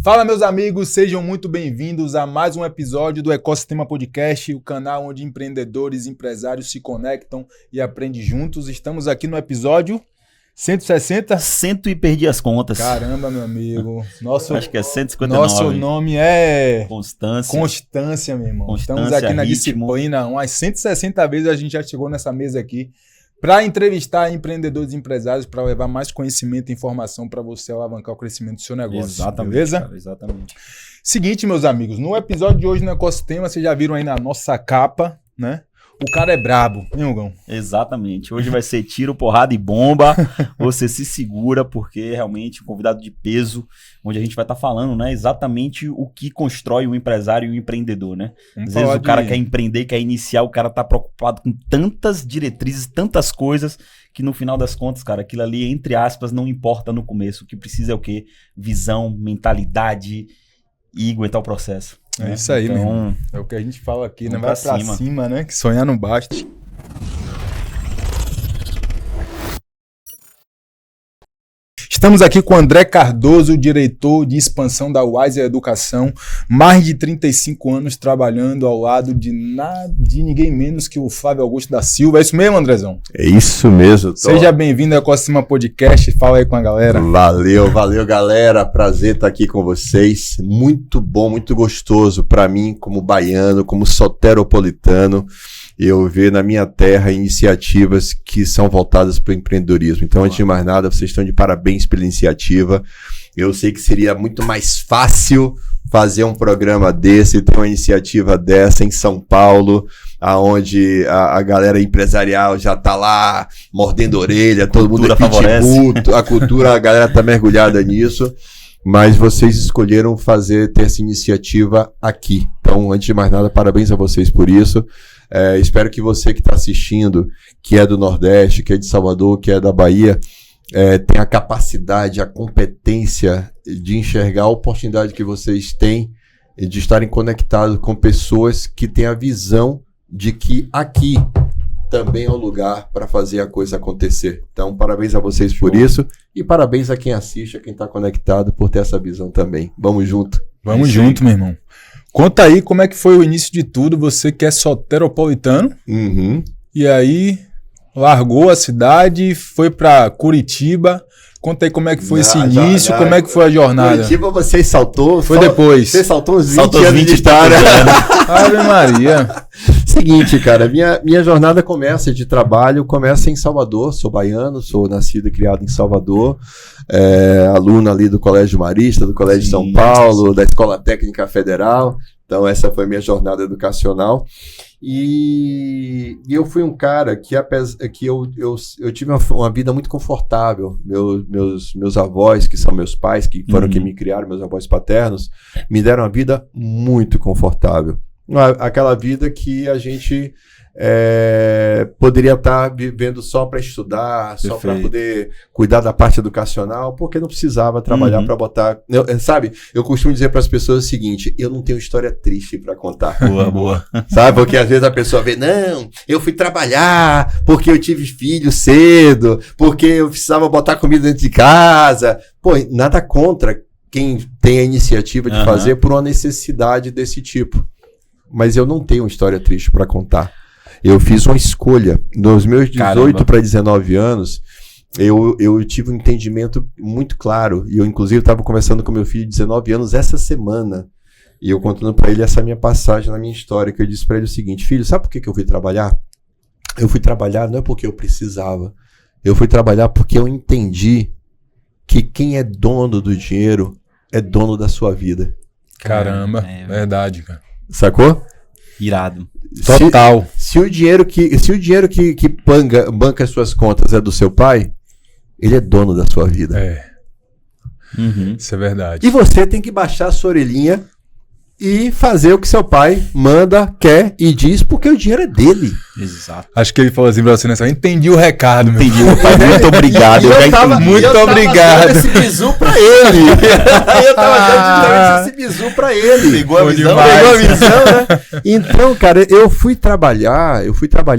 Fala, meus amigos, sejam muito bem-vindos a mais um episódio do Ecosistema Podcast, o canal onde empreendedores e empresários se conectam e aprendem juntos. Estamos aqui no episódio 160? E perdi as contas. Caramba, meu amigo. Acho que é 159. Nosso nome é... Constância, meu irmão. Constância, estamos aqui na ritmo. disciplina. Umas 160 vezes a gente já chegou nessa mesa aqui para entrevistar empreendedores e empresários, para levar mais conhecimento e informação para você alavancar o crescimento do seu negócio. Exatamente, beleza? Cara, exatamente. Seguinte, meus amigos, no episódio de hoje no Ecosistema, vocês já viram aí na nossa capa, né? O cara é brabo, hein, Hugão? Exatamente. Hoje vai ser tiro, porrada e bomba. Você se segura, porque realmente um convidado de peso, onde a gente vai estar falando, né, exatamente o que constrói um empresário e um empreendedor, né? Às vezes o cara quer empreender, quer iniciar, o cara tá preocupado com tantas diretrizes, tantas coisas, que no final das contas, cara, aquilo ali, entre aspas, não importa no começo. O que precisa é o quê? Visão, mentalidade e aguentar o processo. É isso aí, então, meu irmão. É o que a gente fala aqui, né? Vai pra cima. cima, né? Que sonhar não basta. Estamos aqui com o André Cardoso, diretor de expansão da Wiser Educação, mais de 35 anos trabalhando ao lado de ninguém menos que o Flávio Augusto da Silva. É isso mesmo, Andrezão? É isso mesmo. Seja bem-vindo ao Ecosistema Podcast, fala aí com a galera. Valeu galera, prazer estar aqui com vocês, muito bom, muito gostoso para mim como baiano, como soteropolitano, eu ver na minha terra iniciativas que são voltadas para o empreendedorismo. Então, antes de mais nada, vocês estão de parabéns pela iniciativa. Eu sei que seria muito mais fácil fazer um programa desse, ter uma iniciativa dessa em São Paulo, aonde a galera empresarial já tá lá mordendo a orelha, todo mundo é pitbull, a cultura, a galera tá mergulhada nisso. Mas vocês escolheram ter essa iniciativa aqui. Então, antes de mais nada, parabéns a vocês por isso. Espero que você que está assistindo, que é do Nordeste, que é de Salvador, que é da Bahia, tenha a capacidade, a competência de enxergar a oportunidade que vocês têm de estarem conectados com pessoas que têm a visão de que aqui também é o lugar para fazer a coisa acontecer. Então, parabéns a vocês por isso e parabéns a quem assiste, a quem está conectado por ter essa visão também. Vamos junto. Vamos junto, meu irmão. Conta aí como é que foi o início de tudo, você que é soteropolitano, e aí largou a cidade, foi para Curitiba. Conta aí como é que foi esse início, como é que foi a jornada. Curitiba você saltou. Foi depois. Você saltou uns 20 anos de história. Ave Maria. Seguinte, cara, minha jornada de trabalho começa em Salvador. Sou baiano, sou nascido e criado em Salvador. Aluno ali do Colégio Marista, do Colégio de São Paulo, da Escola Técnica Federal. Então essa foi minha jornada educacional. E eu fui um cara que eu tive uma vida muito confortável. Meus avós, que são meus pais, que foram quem me criaram, meus avós paternos, me deram uma vida muito confortável. Aquela vida que a gente poderia estar vivendo só para estudar, só para poder cuidar da parte educacional, porque não precisava trabalhar para botar... Eu costumo dizer para as pessoas o seguinte, eu não tenho história triste para contar. Boa. Sabe? Porque às vezes a pessoa vê, não, eu fui trabalhar porque eu tive filho cedo, porque eu precisava botar comida dentro de casa. Pô, nada contra quem tem a iniciativa de fazer por uma necessidade desse tipo. Mas eu não tenho uma história triste para contar. Eu fiz uma escolha. Nos meus 18 para 19 anos, eu tive um entendimento muito claro. E eu, inclusive, estava conversando com meu filho de 19 anos essa semana. E eu contando para ele essa minha passagem na minha história, que eu disse para ele o seguinte, filho, sabe por que eu fui trabalhar? Eu fui trabalhar não é porque eu precisava. Eu fui trabalhar porque eu entendi que quem é dono do dinheiro é dono da sua vida. Caramba, verdade, cara. Sacou? Irado. Total. Se o dinheiro que banca as suas contas é do seu pai, ele é dono da sua vida. Isso é verdade. E você tem que baixar a sua orelhinha e fazer o que seu pai manda, quer e diz, porque o dinheiro é dele. Exato. Acho que ele falou assim pra você nessa, entendi o recado. Entendi, meu pai, muito obrigado. Muito obrigado. Dando esse bizu pra ele. Eu tava dando esse bizu pra ele. Pegou a visão, né? Então, cara, eu fui trabalhar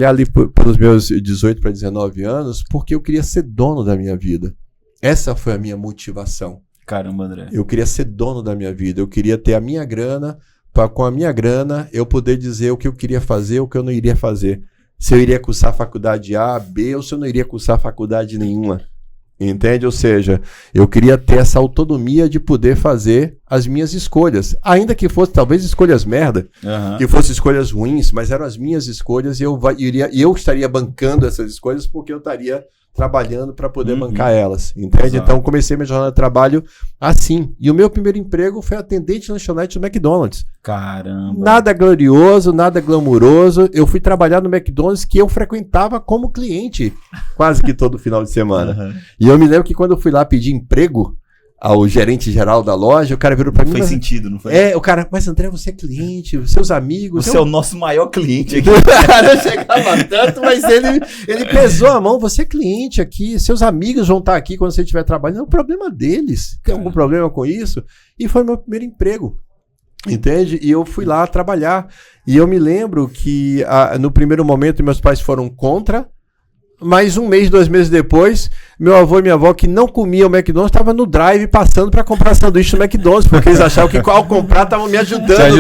ali pelos meus 18 para 19 anos, porque eu queria ser dono da minha vida. Essa foi a minha motivação. Caramba, André. Eu queria ser dono da minha vida. Eu queria ter a minha grana, para com a minha grana eu poder dizer o que eu queria fazer, o que eu não iria fazer. Se eu iria cursar faculdade A, B, ou se eu não iria cursar faculdade nenhuma. Entende? Ou seja, eu queria ter essa autonomia de poder fazer as minhas escolhas. Ainda que fosse talvez escolhas merda, que fossem escolhas ruins, mas eram as minhas escolhas e eu estaria bancando essas escolhas porque eu estaria trabalhando para poder bancar elas. Entende? Exato. Então comecei minha jornada de trabalho assim. E o meu primeiro emprego foi atendente de lanchonete do McDonald's. Caramba. Nada glorioso, nada glamuroso. Eu fui trabalhar no McDonald's que eu frequentava como cliente quase que todo final de semana. E eu me lembro que quando eu fui lá pedir emprego ao gerente geral da loja, o cara virou pra mim... Fez sentido, não foi? O cara, mas André, você é cliente, seus amigos... Você é o nosso maior cliente aqui. Não chegava tanto, mas ele pesou a mão, você é cliente aqui, seus amigos vão estar aqui quando você estiver trabalhando, é um problema deles. Tem algum problema com isso? E foi meu primeiro emprego. Entende? E eu fui lá trabalhar. E eu me lembro que no primeiro momento meus pais foram contra, mas 1 mês, 2 meses depois, meu avô e minha avó, que não comiam o McDonald's, estavam no drive passando para comprar sanduíche no McDonald's, porque eles achavam que ao comprar estavam me ajudando.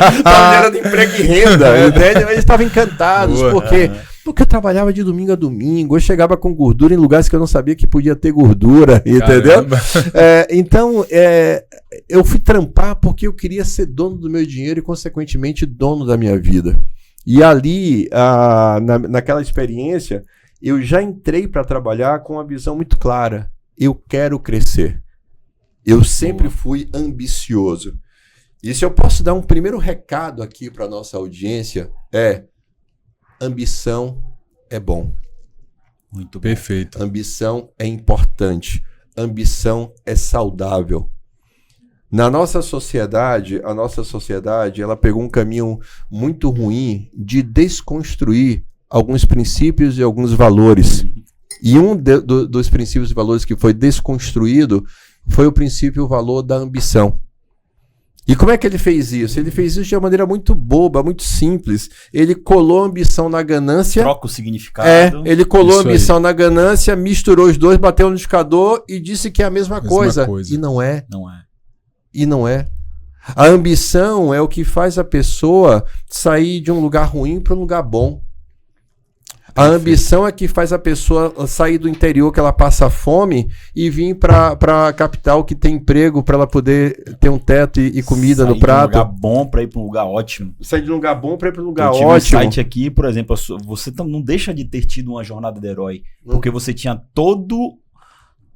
Estavam gerando emprego e renda, entende? Eles estavam encantados, porque eu trabalhava de domingo a domingo, eu chegava com gordura em lugares que eu não sabia que podia ter gordura, entendeu? Então, eu fui trampar porque eu queria ser dono do meu dinheiro e, consequentemente, dono da minha vida. E ali, naquela experiência, eu já entrei para trabalhar com uma visão muito clara. Eu quero crescer. Eu sempre fui ambicioso. E se eu posso dar um primeiro recado aqui para a nossa audiência, ambição é bom. Muito bom. Perfeito. Ambição é importante. Ambição é saudável. Na nossa sociedade, a nossa sociedade, ela pegou um caminho muito ruim de desconstruir alguns princípios e alguns valores. E um dos princípios e valores que foi desconstruído foi o princípio e o valor da ambição. E como é que ele fez isso? Ele fez isso de uma maneira muito boba, muito simples. Ele colou a ambição na ganância. Troca o significado. Ele colou Isso a ambição na ganância, misturou os dois, bateu no liquidificador e disse que é a mesma coisa. E não é. Não é. E não é. A ambição é o que faz a pessoa sair de um lugar ruim para um lugar bom. A ambição é que faz a pessoa sair do interior que ela passa fome e vir para a capital que tem emprego para ela poder ter um teto e comida no prato. Sair de um lugar bom para ir para um lugar ótimo. Sair de um lugar bom para ir para um lugar ótimo. ótimo. Eu tive um site aqui, por exemplo, você não deixa de ter tido uma jornada de herói, porque você tinha todo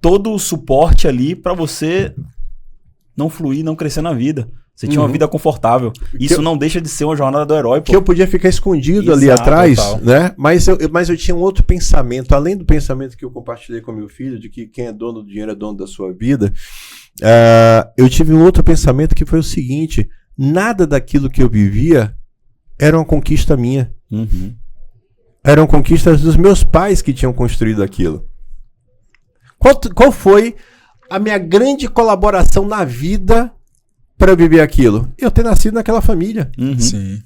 o suporte ali para você não fluir, não crescer na vida. Você tinha uma vida confortável. Isso não deixa de ser uma jornada do herói, pô. Que eu podia ficar escondido ali atrás, né? Mas eu tinha um outro pensamento, além do pensamento que eu compartilhei com meu filho, de que quem é dono do dinheiro é dono da sua vida. Eu tive um outro pensamento que foi o seguinte: nada daquilo que eu vivia era uma conquista minha. Eram conquistas dos meus pais que tinham construído aquilo. Qual foi a minha grande colaboração na vida para viver aquilo? Eu ter nascido naquela família. Sim.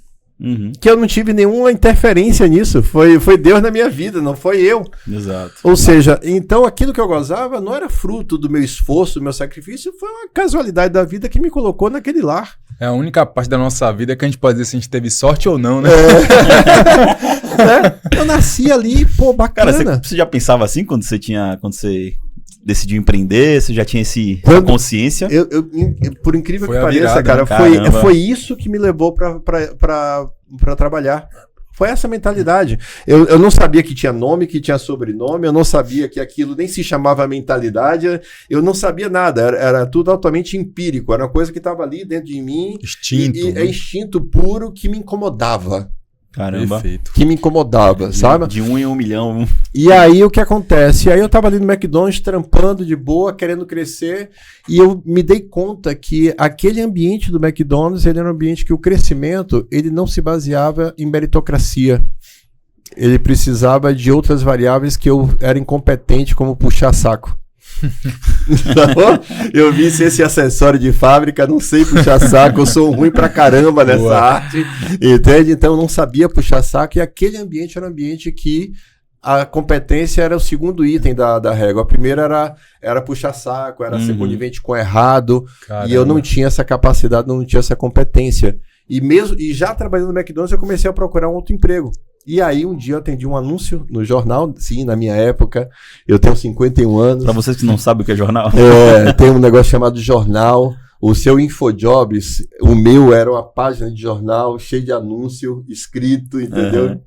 Que eu não tive nenhuma interferência nisso. Foi Deus na minha vida, não foi eu. Exato. Ou seja, então aquilo que eu gozava não era fruto do meu esforço, do meu sacrifício, foi uma casualidade da vida que me colocou naquele lar. É a única parte da nossa vida que a gente pode dizer se a gente teve sorte ou não, né? Eu nasci ali, pô, bacana. Cara, você já pensava assim quando você decidiu empreender? Você já tinha essa consciência? Por incrível foi que pareça, virada, cara, foi isso que me levou pra trabalhar. Foi essa mentalidade. Eu não sabia que tinha nome, que tinha sobrenome, eu não sabia que aquilo nem se chamava mentalidade, eu não sabia nada, era tudo altamente empírico, era uma coisa que estava ali dentro de mim. Instinto. É instinto puro que me incomodava. Caramba. Perfeito. Que me incomodava, sabe? De 1 em 1 milhão. E aí o que acontece? Aí eu tava ali no McDonald's trampando de boa, querendo crescer, e eu me dei conta que aquele ambiente do McDonald's, ele era um ambiente que o crescimento, ele não se baseava em meritocracia. Ele precisava de outras variáveis que eu era incompetente, como puxar saco. Eu vi ser esse acessório de fábrica, não sei puxar saco, eu sou ruim pra caramba nessa arte, entende? Então eu não sabia puxar saco, e aquele ambiente era um ambiente que a competência era o segundo item da régua. A primeira era puxar saco, era ser conivente com errado. Caramba. E eu não tinha essa capacidade, não tinha essa competência. E já trabalhando no McDonald's, eu comecei a procurar um outro emprego. E aí, um dia eu atendi um anúncio no jornal, sim, na minha época, eu tenho 51 anos. Para vocês que não sabem o que é jornal. Tem um negócio chamado jornal. O seu InfoJobs, o meu era uma página de jornal cheia de anúncio escrito, entendeu?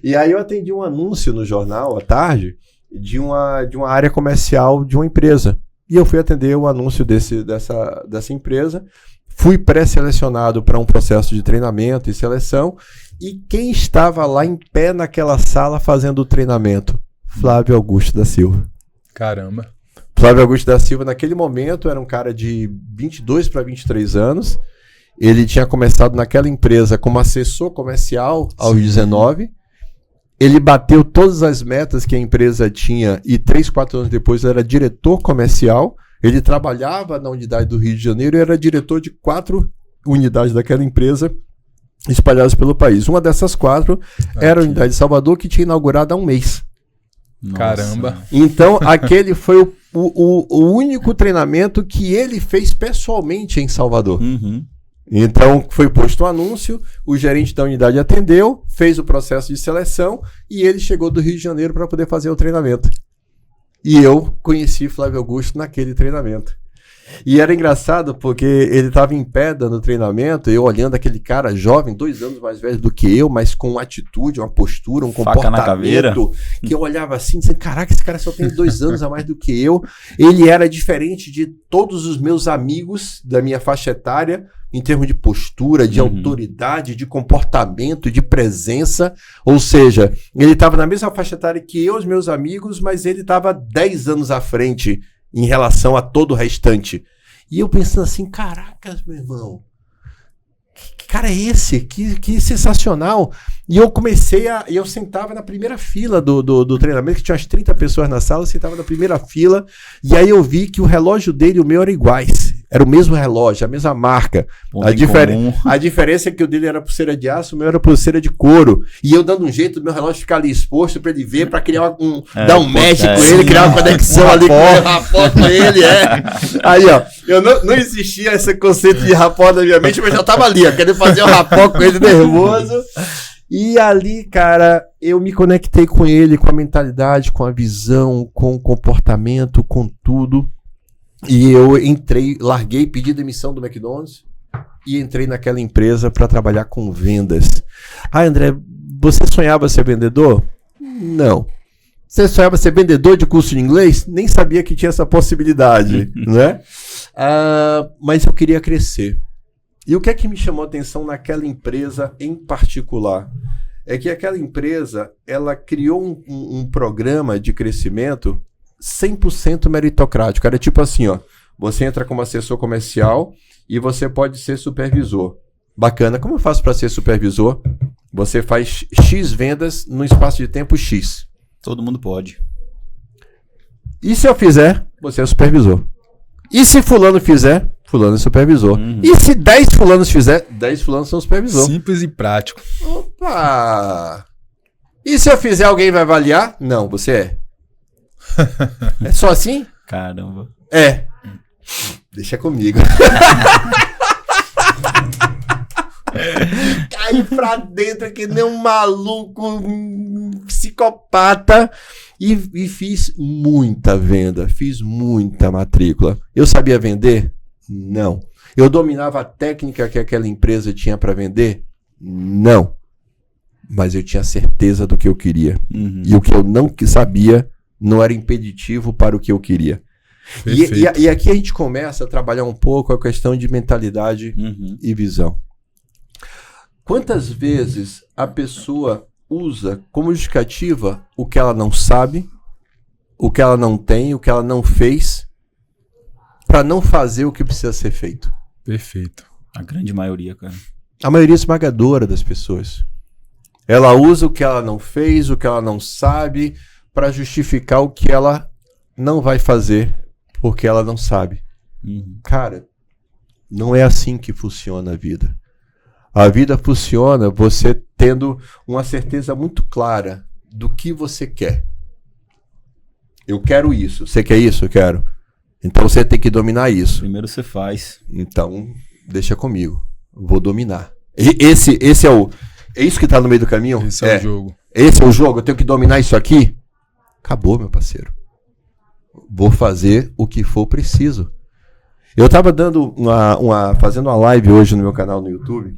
E aí eu atendi um anúncio no jornal, à tarde, de uma área comercial de uma empresa. E eu fui atender o anúncio dessa empresa. Fui pré-selecionado para um processo de treinamento e seleção. E quem estava lá em pé naquela sala fazendo o treinamento? Flávio Augusto da Silva. Caramba. Flávio Augusto da Silva, naquele momento, era um cara de 22 para 23 anos. Ele tinha começado naquela empresa como assessor comercial aos 19. Ele bateu todas as metas que a empresa tinha e 3, 4 anos depois era diretor comercial. Ele trabalhava na unidade do Rio de Janeiro e era diretor de 4 unidades daquela empresa espalhadas pelo país. Uma dessas 4 era a unidade de Salvador, que tinha inaugurado há um mês. Nossa. Caramba. Então, aquele foi o único treinamento que ele fez pessoalmente em Salvador. Então, foi posto um anúncio, o gerente da unidade atendeu, fez o processo de seleção e ele chegou do Rio de Janeiro para poder fazer o treinamento. E eu conheci Flávio Augusto naquele treinamento. E era engraçado porque ele estava em pé dando treinamento, eu olhando aquele cara jovem, 2 anos mais velho do que eu, mas com uma atitude, uma postura, um comportamento, que eu olhava assim, dizendo, caraca, esse cara só tem 2 anos a mais do que eu. Ele era diferente de todos os meus amigos da minha faixa etária, em termos de postura, de autoridade, de comportamento, de presença. Ou seja, ele estava na mesma faixa etária que eu, os meus amigos, mas ele estava 10 anos à frente em relação a todo o restante. E eu pensando assim, caracas, meu irmão, que cara é esse? Que sensacional. E eu eu sentava na primeira fila do treinamento, que tinha umas 30 pessoas na sala, eu sentava na primeira fila, e aí eu vi que o relógio dele e o meu eram iguais. Era o mesmo relógio, a mesma marca. A diferença é que o dele era pulseira de aço, o meu era pulseira de couro. E eu dando um jeito do meu relógio ficar ali exposto pra ele ver, pra criar dar um match com ele, criar uma conexão ali com ele, rapport com ele, Aí, ó, eu não existia esse conceito de rapport na minha mente, mas já tava ali, ó, querendo fazer um rapport com ele nervoso. E ali, cara, eu me conectei com ele, com a mentalidade, com a visão, com o comportamento, com tudo. E eu larguei, pedi demissão do McDonald's e entrei naquela empresa para trabalhar com vendas. Ah, André, você sonhava ser vendedor? Não. Você sonhava ser vendedor de curso de inglês? Nem sabia que tinha essa possibilidade, né? Mas eu queria crescer. E o que é que me chamou a atenção naquela empresa em particular? É que aquela empresa, ela criou um programa de crescimento 100% meritocrático. Era tipo assim, ó, você entra como assessor comercial e você pode ser supervisor. Bacana. Como eu faço para ser supervisor? Você faz X vendas no espaço de tempo X. Todo mundo pode. E se eu fizer, você é supervisor. E se fulano fizer, fulano é supervisor. E se 10 fulanos fizer, 10 fulanos são supervisor. Simples e prático. Opa! E se eu fizer, alguém vai avaliar? Não, você é. É só assim? Caramba. É. Deixa comigo. Caí pra dentro que nem um maluco, um psicopata. E fiz muita venda, fiz muita matrícula. Eu sabia vender? Não. Eu dominava a técnica que aquela empresa tinha para vender? Não. Mas eu tinha certeza do que eu queria. E o que eu não sabia não era impeditivo para o que eu queria. E aqui a gente começa a trabalhar um pouco a questão de mentalidade e visão. Quantas vezes a pessoa usa como justificativa o que ela não sabe, o que ela não tem, o que ela não fez, para não fazer o que precisa ser feito? Perfeito. A grande maioria, cara. A maioria esmagadora das pessoas. Ela usa o que ela não fez, o que ela não sabe, para justificar o que ela não vai fazer, porque ela não sabe. Cara, não é assim que funciona a vida. A vida funciona você tendo uma certeza muito clara do que você quer. Eu quero isso. Você quer isso? Eu quero. Então você tem que dominar isso. Primeiro você faz. Então, deixa comigo. Vou dominar. Esse é o... É isso que tá no meio do caminho? Esse é o jogo. Esse é o jogo? Eu tenho que dominar isso aqui? Acabou, meu parceiro. Vou fazer o que for preciso. Eu tava dando fazendo uma live hoje no meu canal no YouTube.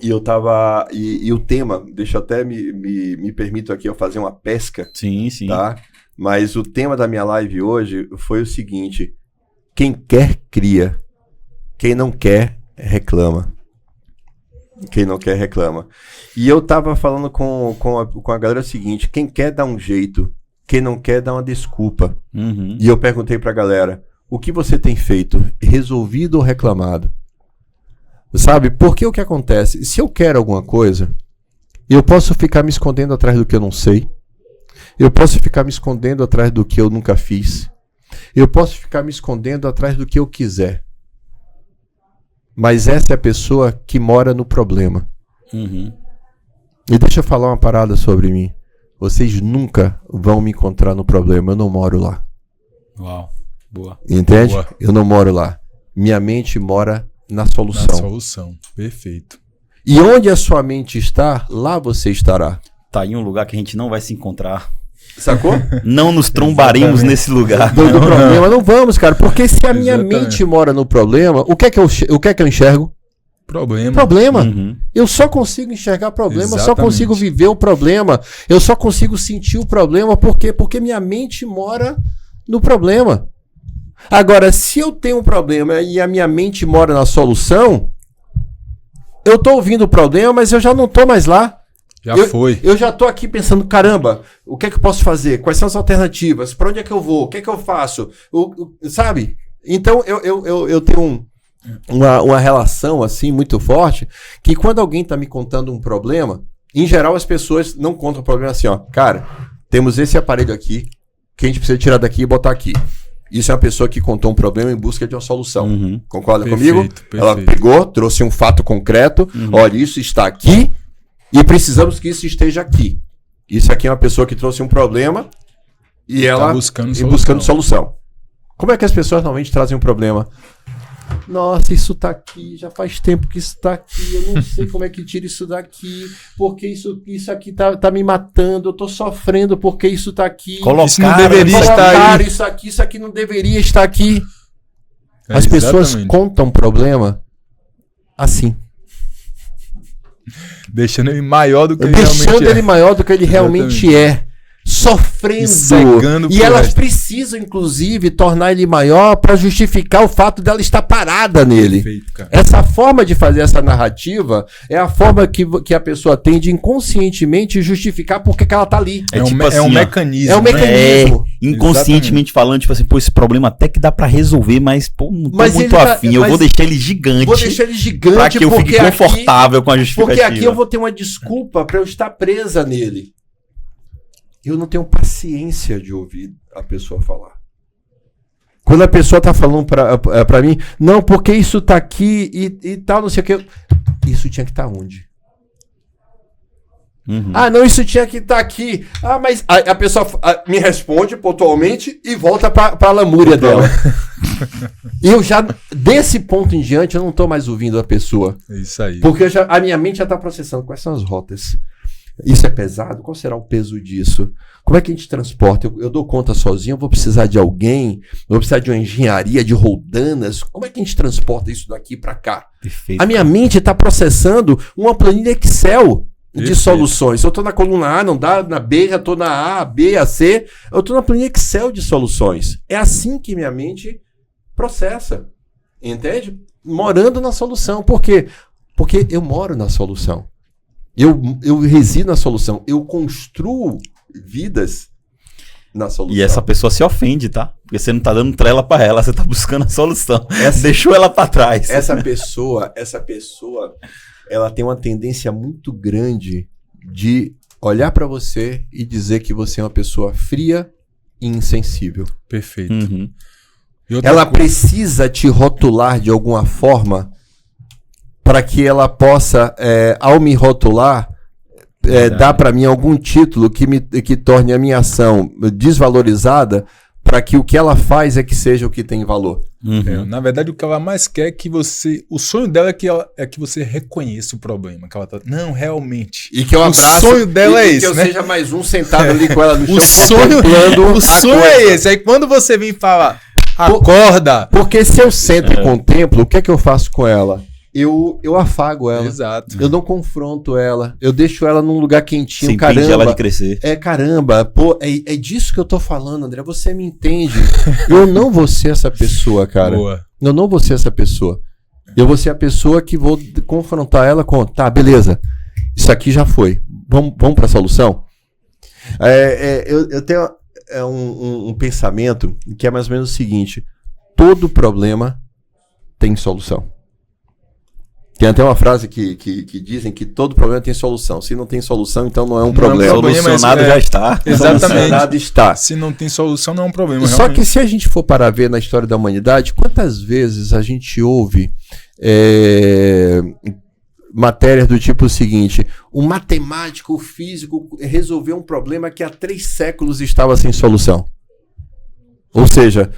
E eu tava... E o tema... Deixa eu até me permito aqui eu fazer uma pesca. Sim. Tá? Mas o tema da minha live hoje foi o seguinte. Quem quer, cria. Quem não quer, reclama. Quem não quer, reclama. E eu tava falando com a galera o seguinte. Quem quer, dá um jeito. Quem não quer, dá uma desculpa. Uhum. E eu perguntei pra galera. O que você tem feito? Resolvido ou reclamado? Sabe? Porque o que acontece? Se eu quero alguma coisa, eu posso ficar me escondendo atrás do que eu não sei. Eu posso ficar me escondendo atrás do que eu nunca fiz. Eu posso ficar me escondendo atrás do que eu quiser. Mas essa é a pessoa que mora no problema. Uhum. E deixa eu falar uma parada sobre mim. Vocês nunca vão me encontrar no problema. Eu não moro lá. Uau. Boa. Entende? Boa. Eu não moro lá. Minha mente mora na solução. Na solução. Perfeito. E onde a sua mente está, lá você estará. Tá aí um lugar que a gente não vai se encontrar. Sacou? Não nos trombaremos Exatamente. nesse lugar. Do problema não vamos, cara. Porque se a minha Exatamente. mente mora no problema, o que é que eu enxergo? Problema. Problema. Uhum. Eu só consigo enxergar problema, eu só Exatamente. consigo viver o problema, eu só consigo sentir o problema. Por quê? Porque minha mente mora no problema. Agora, se eu tenho um problema e a minha mente mora na solução, eu tô ouvindo o problema, mas eu já não tô mais lá. Foi. Eu já tô aqui pensando, caramba, o que é que eu posso fazer? Quais são as alternativas? Para onde é que eu vou? O que é que eu faço? Sabe? Então, eu tenho uma relação, assim, muito forte, que quando alguém tá me contando um problema, em geral as pessoas não contam o problema assim, ó. Cara, temos esse aparelho aqui, que a gente precisa tirar daqui e botar aqui. Isso é uma pessoa que contou um problema em busca de uma solução. Uhum. Concorda Perfeito, comigo? perfeito. Ela pegou, trouxe um fato concreto. Olha, isso está aqui e precisamos que isso esteja aqui. Isso aqui é uma pessoa que trouxe um problema e ela buscando solução. Como é que as pessoas normalmente trazem um problema? Nossa, isso tá aqui, já faz tempo que isso tá aqui, eu não sei como é que tira isso daqui, porque isso aqui tá me matando, eu tô sofrendo porque isso tá aqui. Isso não deveria estar aí. Isso aqui não deveria estar aqui. As Exatamente. pessoas contam problema assim. Deixando ele maior do que ele Deixando realmente ele é. maior do que ele realmente é. Sofrendo. E cegando E pro elas resto. precisam, inclusive, tornar ele maior para justificar o fato dela estar parada nele. Perfeito, cara. Essa forma de fazer essa narrativa é a forma que a pessoa tem de inconscientemente justificar por que ela tá ali. É É, tipo um, assim, é um ó, mecanismo. É um né? mecanismo. Inconscientemente falando, tipo assim, pô, esse problema até que dá pra resolver, mas, pô, não tô Mas muito ele tá- afim. Eu mas- vou deixar ele gigante. Vou deixar ele gigante pra que eu fique porque confortável com a aqui, justificativa. porque aqui eu vou ter uma desculpa para eu estar presa nele. Eu não tenho paciência de ouvir a pessoa falar. Quando a pessoa tá falando pra mim, não, porque isso tá aqui e tal, não sei o que. Isso tinha que estar onde? Uhum. Ah, não, isso tinha que estar aqui. Ah, mas a pessoa me responde pontualmente e volta pra lamúria dela. E eu já, desse ponto em diante, eu não tô mais ouvindo a pessoa. É isso aí. Porque a minha mente já tá processando quais são as rotas. Isso é pesado? Qual será o peso disso? Como é que a gente transporta? Eu dou conta sozinho? Eu vou precisar de alguém? Eu vou precisar de uma engenharia de roldanas? Como é que a gente transporta isso daqui pra cá? Perfeito. A minha mente está processando uma planilha Excel de Perfeito. soluções. Eu estou na coluna A, não dá, na B, já estou na A, B, A, C. Eu estou na planilha Excel de soluções. É assim que minha mente processa. Entende? Morando na solução. Por quê? Porque eu moro na solução. Eu resido na solução. Eu construo vidas na solução. E essa pessoa se ofende, tá? Porque você não tá dando trela pra ela, você tá buscando a solução. Deixou ela pra trás. Essa pessoa, ela tem uma tendência muito grande de olhar pra você e dizer que você é uma pessoa fria e insensível. Perfeito. Uhum. E outra Ela coisa- precisa te rotular de alguma forma para que ela possa, ao me rotular, dar para mim algum título que torne a minha ação desvalorizada, para que o que ela faz é que seja o que tem valor. Na verdade, o que ela mais quer é que você... O sonho dela é que você reconheça o problema. Que ela tá... Não, realmente. E que eu abraço. O sonho dela é esse, que eu né? seja mais um sentado ali com ela no chão. O sonho é esse. Aí quando você vem falar, acorda. Porque se eu sento e contemplo, o que é que eu faço com ela? Eu afago ela. Exato. Eu não confronto ela. Eu deixo ela num lugar quentinho. Você caramba. impede ela de crescer. Caramba. Pô, é disso que eu tô falando, André. Você me entende. Eu não vou ser essa pessoa, cara. Boa. Eu não vou ser essa pessoa. Eu vou ser a pessoa que vou confrontar ela com... Tá, beleza. Isso aqui já foi. Vamos pra solução? Eu tenho um pensamento que é mais ou menos o seguinte. Todo problema tem solução. Tem até uma frase que dizem que todo problema tem solução. Se não tem solução, então não é um problema. Solucionado já está. Exatamente. Solucionado está. Se não tem solução, não é um problema. Só que se a gente for parar a ver na história da humanidade, quantas vezes a gente ouve matérias do tipo seguinte: um matemático, físico resolveu um problema que há 3 séculos estava sem solução. Ou seja...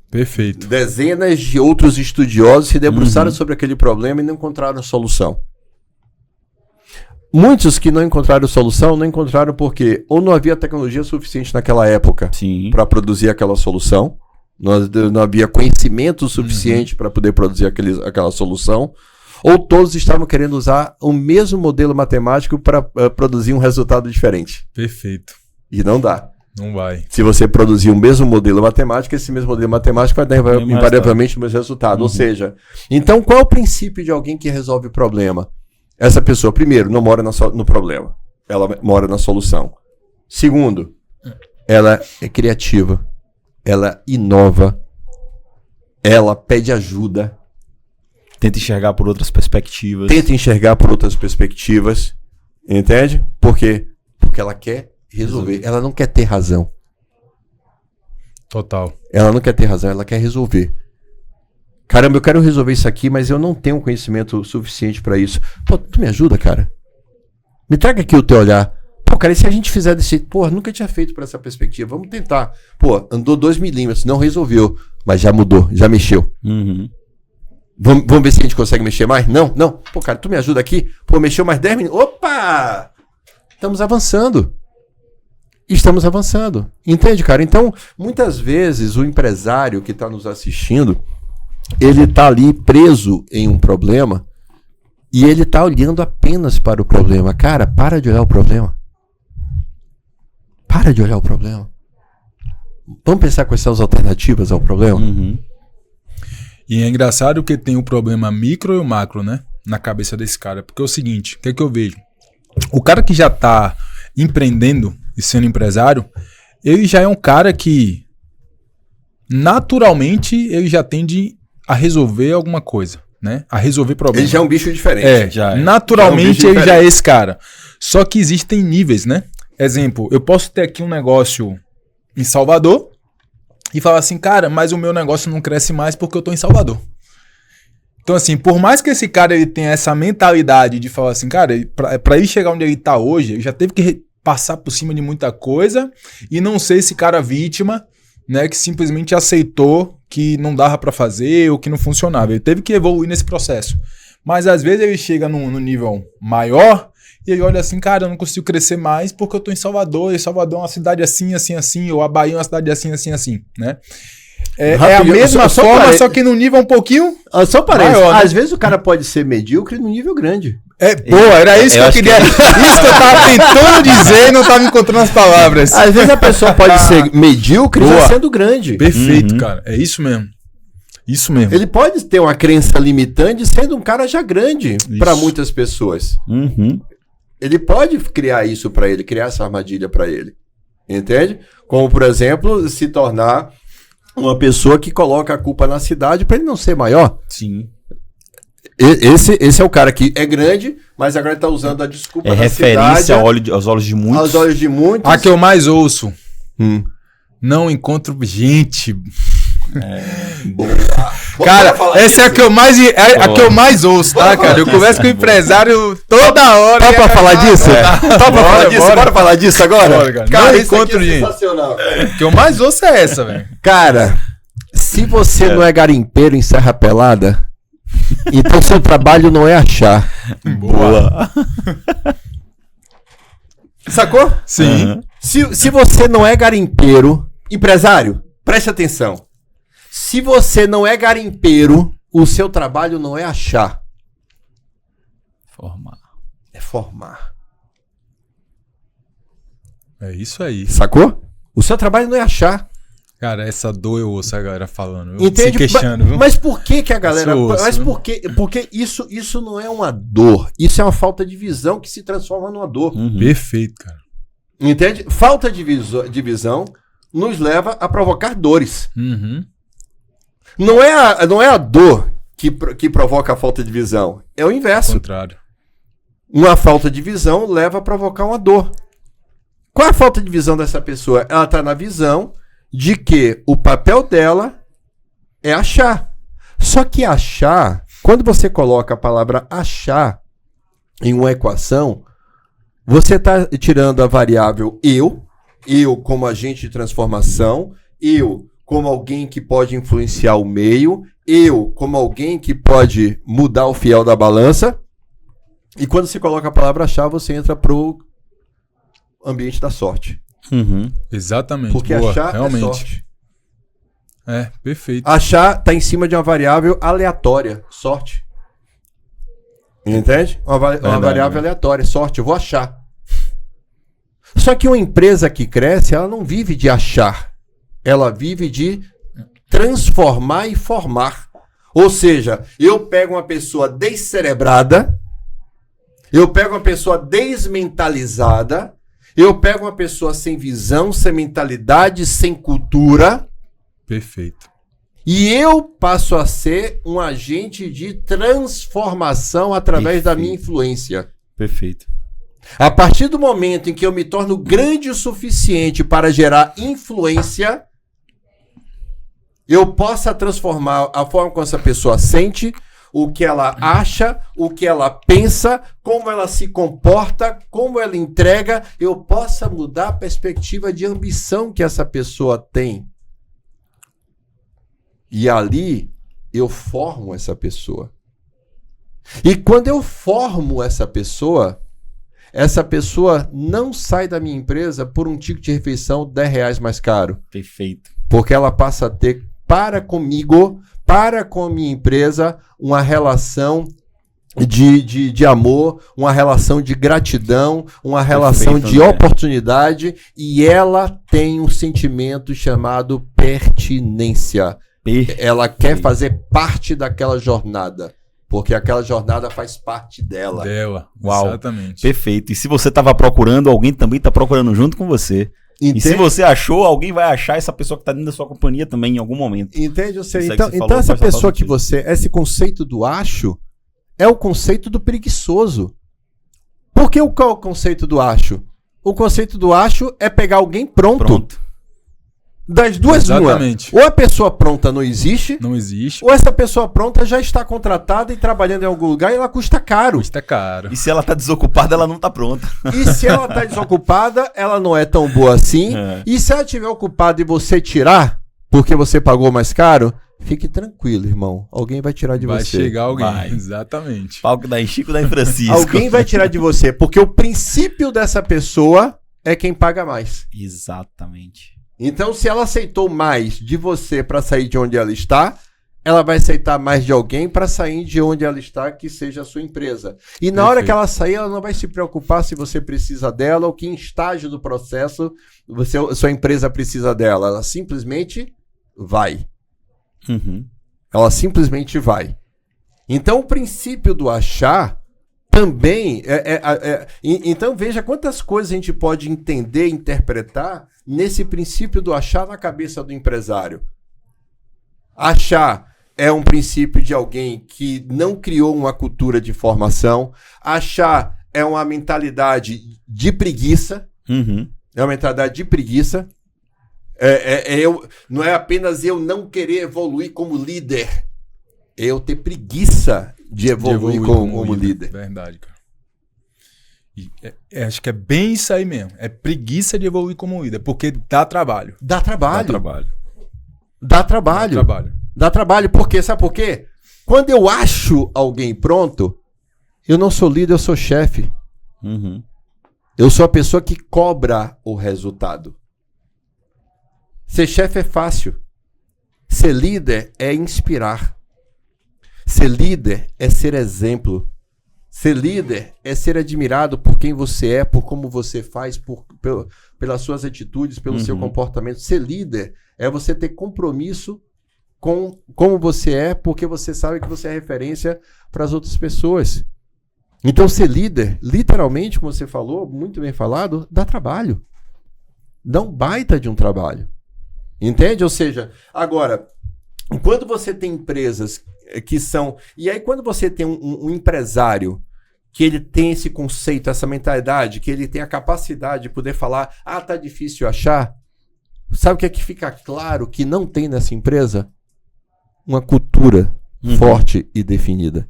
Perfeito. Dezenas de outros estudiosos se debruçaram sobre aquele problema e não encontraram solução. Muitos que não encontraram solução, não encontraram porque ou não havia tecnologia suficiente naquela época para produzir aquela solução, não havia conhecimento suficiente para poder produzir aquela solução, ou todos estavam querendo usar o mesmo modelo matemático para produzir um resultado diferente. Perfeito. E não dá. Não vai. Se você produzir o mesmo modelo matemático, esse mesmo modelo matemático vai dar invariavelmente o mesmo resultado. Ou seja, então qual é o princípio de alguém que resolve o problema? Essa pessoa, primeiro, não mora no problema. Ela mora na solução. Segundo, ela é criativa. Ela inova. Ela pede ajuda. Tenta enxergar por outras perspectivas. Entende? Por quê? Porque ela quer resolver. Ela não quer ter razão. Total. Ela não quer ter razão, ela quer resolver. Caramba, eu quero resolver isso aqui, mas eu não tenho conhecimento suficiente pra isso. Pô, tu me ajuda, cara? Me traga aqui o teu olhar. Pô, cara, e se a gente fizer desse... Pô, nunca tinha feito por essa perspectiva. Vamos tentar. Pô, andou 2 milímetros, não resolveu. Mas já mudou, já mexeu. Vamos ver se a gente consegue mexer mais? Não. Pô, cara, tu me ajuda aqui? Pô, mexeu mais 10 minutos. Opa! Estamos avançando. Entende, cara? Então, muitas vezes, o empresário que está nos assistindo, ele está ali preso em um problema e ele está olhando apenas para o problema. Cara, para de olhar o problema. Vamos pensar quais são as alternativas ao problema? E é engraçado que tem o problema micro e o macro, né? Na cabeça desse cara. Porque é o seguinte, o que é que eu vejo? O cara que já está empreendendo e sendo empresário, ele já é um cara que naturalmente ele já tende a resolver alguma coisa, né? A resolver problemas. Ele já é um bicho diferente. Naturalmente ele já é esse cara. Só que existem níveis, né? Exemplo, eu posso ter aqui um negócio em Salvador e falar assim, cara, mas o meu negócio não cresce mais porque eu tô em Salvador. Então, assim, por mais que esse cara ele tenha essa mentalidade de falar assim, cara, pra ele chegar onde ele tá hoje, ele já teve que passar por cima de muita coisa e não ser esse cara vítima, né, que simplesmente aceitou que não dava pra fazer ou que não funcionava. Ele teve que evoluir nesse processo. Mas às vezes ele chega num nível maior e ele olha assim, cara, eu não consigo crescer mais porque eu tô em Salvador, e Salvador é uma cidade assim, ou a Bahia é uma cidade assim, né? É a mesma forma, só que num nível um pouquinho só parece. Maior, né? Às vezes o cara pode ser medíocre num nível grande. Era isso que eu queria. Isso que eu tava tentando dizer e não tava encontrando as palavras. Às vezes a pessoa pode ser medíocre já sendo grande. Perfeito, cara. É isso mesmo. Isso mesmo. Ele pode ter uma crença limitante sendo um cara já grande para muitas pessoas. Ele pode criar isso para ele, criar essa armadilha para ele. Entende? Como, por exemplo, se tornar uma pessoa que coloca a culpa na cidade para ele não ser maior. Sim. Esse é o cara que é grande, mas agora ele tá usando a desculpa da referência cidade. aos olhos de muitos. Aos olhos de muitos. A que eu mais ouço. Não encontro gente Boa. Cara, essa é a que eu mais, a que eu mais ouço, tá, cara? Eu converso com o empresário toda hora. Dá pra falar disso? Dá pra falar disso? Bora falar disso agora? Bora, cara, não isso encontro, aqui é gente. sensacional. O que eu mais ouço é essa, velho. Cara, se você não é garimpeiro em Serra Pelada, então seu trabalho não é achar. Boa. Sacou? Sim. Se você não é garimpeiro, empresário, preste atenção. Se você não é garimpeiro, o seu trabalho não é achar. Formar. É formar. É isso aí. Sacou? O seu trabalho não é achar. Cara, essa dor eu ouço a galera falando. Eu Entende? se queixando, viu? Mas por que a galera... Isso eu ouço, mas viu? por que... Porque isso não é uma dor. Isso é uma falta de visão que se transforma numa dor. Perfeito, cara. Entende? Falta de visão nos leva a provocar dores. Não é a dor que provoca a falta de visão. É o Ao inverso. contrário. Uma falta de visão leva a provocar uma dor. Qual é a falta de visão dessa pessoa? Ela está na visão de que o papel dela é achar. Só que achar, quando você coloca a palavra achar em uma equação, você está tirando a variável eu como agente de transformação, eu como alguém que pode influenciar o meio, eu como alguém que pode mudar o fiel da balança. E quando você coloca a palavra achar, você entra pro ambiente da sorte. Exatamente. Porque boa, achar realmente. é sorte. É, perfeito. Achar está em cima de uma variável aleatória, sorte. Entende? Uma variável aleatória, sorte, eu vou achar. Só que uma empresa que cresce, ela não vive de achar. Ela vive de transformar e formar. Ou seja, eu pego uma pessoa descerebrada, eu pego uma pessoa desmentalizada, eu pego uma pessoa sem visão, sem mentalidade, sem cultura, Perfeito. e eu passo a ser um agente de transformação através da minha influência. Perfeito. A partir do momento em que eu me torno grande o suficiente para gerar influência, eu possa transformar a forma como essa pessoa sente, o que ela acha, o que ela pensa, como ela se comporta, como ela entrega, eu possa mudar a perspectiva de ambição que essa pessoa tem. E ali eu formo essa pessoa. E quando eu formo essa pessoa não sai da minha empresa por um ticket de refeição R$10 mais caro. Perfeito. Porque ela passa a ter para comigo, para com a minha empresa, uma relação de amor, uma relação de gratidão, uma relação de oportunidade, e ela tem um sentimento chamado pertinência. Ela quer fazer parte daquela jornada, porque aquela jornada faz parte dela. Uau. Exatamente. Perfeito. E se você estava procurando, alguém também está procurando junto com você. Entende? E se você achou, alguém vai achar essa pessoa que está dentro da sua companhia também em algum momento. Entende? Então Essa pessoa que você... Esse conceito do acho é o conceito do preguiçoso. Porque qual é o conceito do acho? O conceito do acho é pegar alguém pronto. Das duas, exatamente. Ou a pessoa pronta não existe, ou essa pessoa pronta já está contratada e trabalhando em algum lugar e ela custa caro. Custa caro. E se ela está desocupada, ela não está pronta. E se ela está desocupada, ela não é tão boa assim. E se ela estiver ocupada e você tirar, porque você pagou mais caro, fique tranquilo, irmão. Alguém vai tirar de você. Vai chegar alguém, Vai. Exatamente. Palco da Chico da Francisco. Alguém vai tirar de você, porque o princípio dessa pessoa é quem paga mais. Exatamente. Então, se ela aceitou mais de você para sair de onde ela está, ela vai aceitar mais de alguém para sair de onde ela está, que seja a sua empresa. E na hora que ela sair, ela não vai se preocupar se você precisa dela ou que estágio do processo sua empresa precisa dela. Ela simplesmente vai. Ela simplesmente vai. Então, o princípio do achar também então veja quantas coisas a gente pode entender, interpretar nesse princípio do achar na cabeça do empresário. Achar é um princípio de alguém que não criou uma cultura de formação. Achar é uma mentalidade de preguiça. É uma mentalidade de preguiça. Não é apenas eu não querer evoluir como líder, é eu ter preguiça de evoluir como líder. Verdade, cara. Acho que é bem isso aí mesmo. É preguiça de evoluir como líder, porque dá trabalho. Dá trabalho. Sabe por quê? Quando eu acho alguém pronto, eu não sou líder, eu sou chefe. Uhum. Eu sou a pessoa que cobra o resultado. Ser chefe é fácil. Ser líder é inspirar. Ser líder é ser exemplo. Ser líder é ser admirado por quem você é, por como você faz, pelas suas atitudes, pelo seu comportamento. Ser líder é você ter compromisso com como você é, porque você sabe que você é referência para as outras pessoas. Então, ser líder, literalmente, como você falou, muito bem falado, dá trabalho. Dá um baita de um trabalho. Entende? Ou seja, agora, quando você tem empresas que são... E aí, quando você tem um empresário que ele tem esse conceito, essa mentalidade, que ele tem a capacidade de poder falar, tá difícil achar, sabe o que é que fica claro que não tem nessa empresa? Uma cultura forte e definida.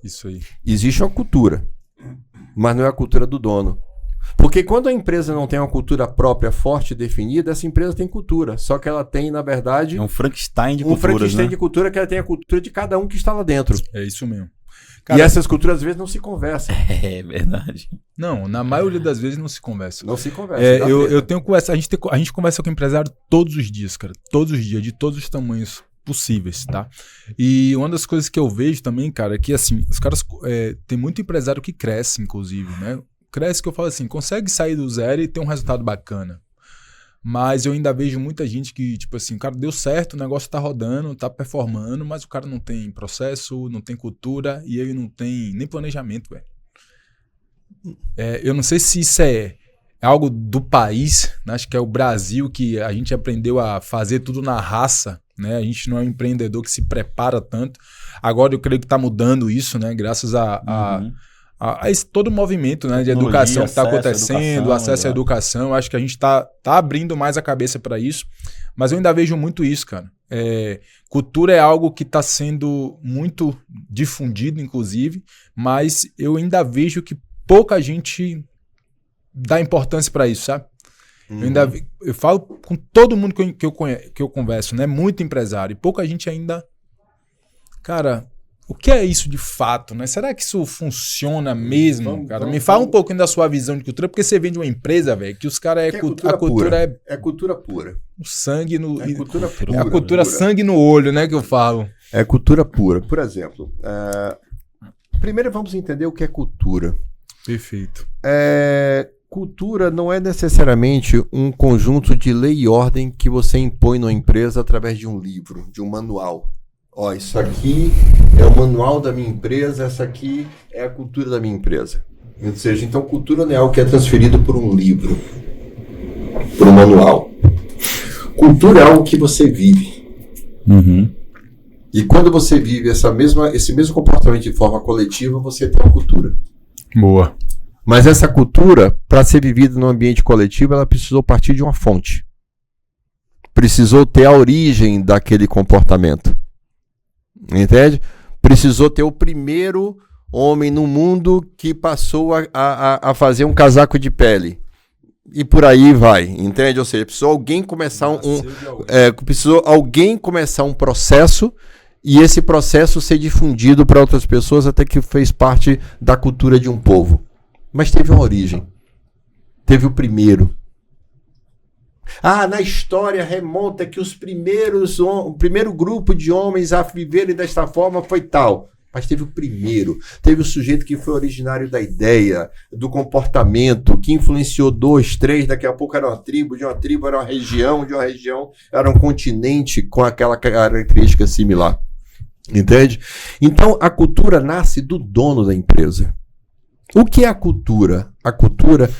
Isso aí. Existe uma cultura, mas não é a cultura do dono. Porque quando a empresa não tem uma cultura própria, forte e definida, essa empresa tem cultura. Só que ela tem, na verdade... É um Frankenstein de cultura, Um Frankenstein de cultura, que ela tem a cultura de cada um que está lá dentro. É isso mesmo. Cara, e essas culturas, às vezes, não se conversam. É verdade. Não, na maioria das vezes não se conversa. Não se conversa. Eu tenho conversa... A gente conversa com o empresário todos os dias, cara. Todos os dias, de todos os tamanhos possíveis, tá? E uma das coisas que eu vejo também, cara, é que, assim, os caras... tem muito empresário que cresce, inclusive, né? Cresce que eu falo assim, consegue sair do zero e ter um resultado bacana. Mas eu ainda vejo muita gente que, tipo assim, o cara deu certo, o negócio tá rodando, tá performando, mas o cara não tem processo, não tem cultura e ele não tem nem planejamento, velho. Eu não sei se isso é algo do país, né? Acho que é o Brasil que a gente aprendeu a fazer tudo na raça, né? A gente não é um empreendedor que se prepara tanto. Agora eu creio que tá mudando isso, né? Graças a esse todo o movimento, né, de educação que está acontecendo, acesso à educação. Acho que a gente tá abrindo mais a cabeça para isso, mas eu ainda vejo muito isso, cara. Cultura é algo que está sendo muito difundido, inclusive, mas eu ainda vejo que pouca gente dá importância para isso, sabe? Eu falo com todo mundo que eu converso, né, muito empresário, e pouca gente ainda... Cara... O que é isso de fato, né? Será que isso funciona mesmo, cara? Me fala um pouquinho da sua visão de cultura, porque você vem de uma empresa, velho, que os caras a cultura é cultura pura. O sangue no... É cultura pura. É a cultura sangue no olho, né, que eu falo. É cultura pura. Por exemplo, primeiro vamos entender o que é cultura. Perfeito. Cultura não é necessariamente um conjunto de lei e ordem que você impõe numa empresa através de um livro, de um manual. Isso aqui é o manual da minha empresa, essa aqui é a cultura da minha empresa. Ou seja, então cultura não é algo que é transferido por um livro, por um manual. Cultura é algo que você vive. E quando você vive esse mesmo comportamento de forma coletiva, você tem uma cultura. Boa. Mas essa cultura, para ser vivida no ambiente coletivo, ela precisou partir de uma fonte. Precisou ter a origem daquele comportamento. Entende? Precisou ter o primeiro homem no mundo que passou a fazer um casaco de pele. E por aí vai, entende? Ou seja, precisou alguém começar precisou alguém começar um processo e esse processo ser difundido para outras pessoas até que fez parte da cultura de um povo. Mas teve uma origem. Teve o primeiro. Na história remonta que o primeiro grupo de homens a viverem desta forma foi tal. Mas teve o primeiro. Teve o sujeito que foi originário da ideia, do comportamento, que influenciou 2, 3, daqui a pouco era uma tribo, de uma tribo era uma região, de uma região era um continente com aquela característica similar. Entende? Então, a cultura nasce do dono da empresa. O que é a cultura? A cultura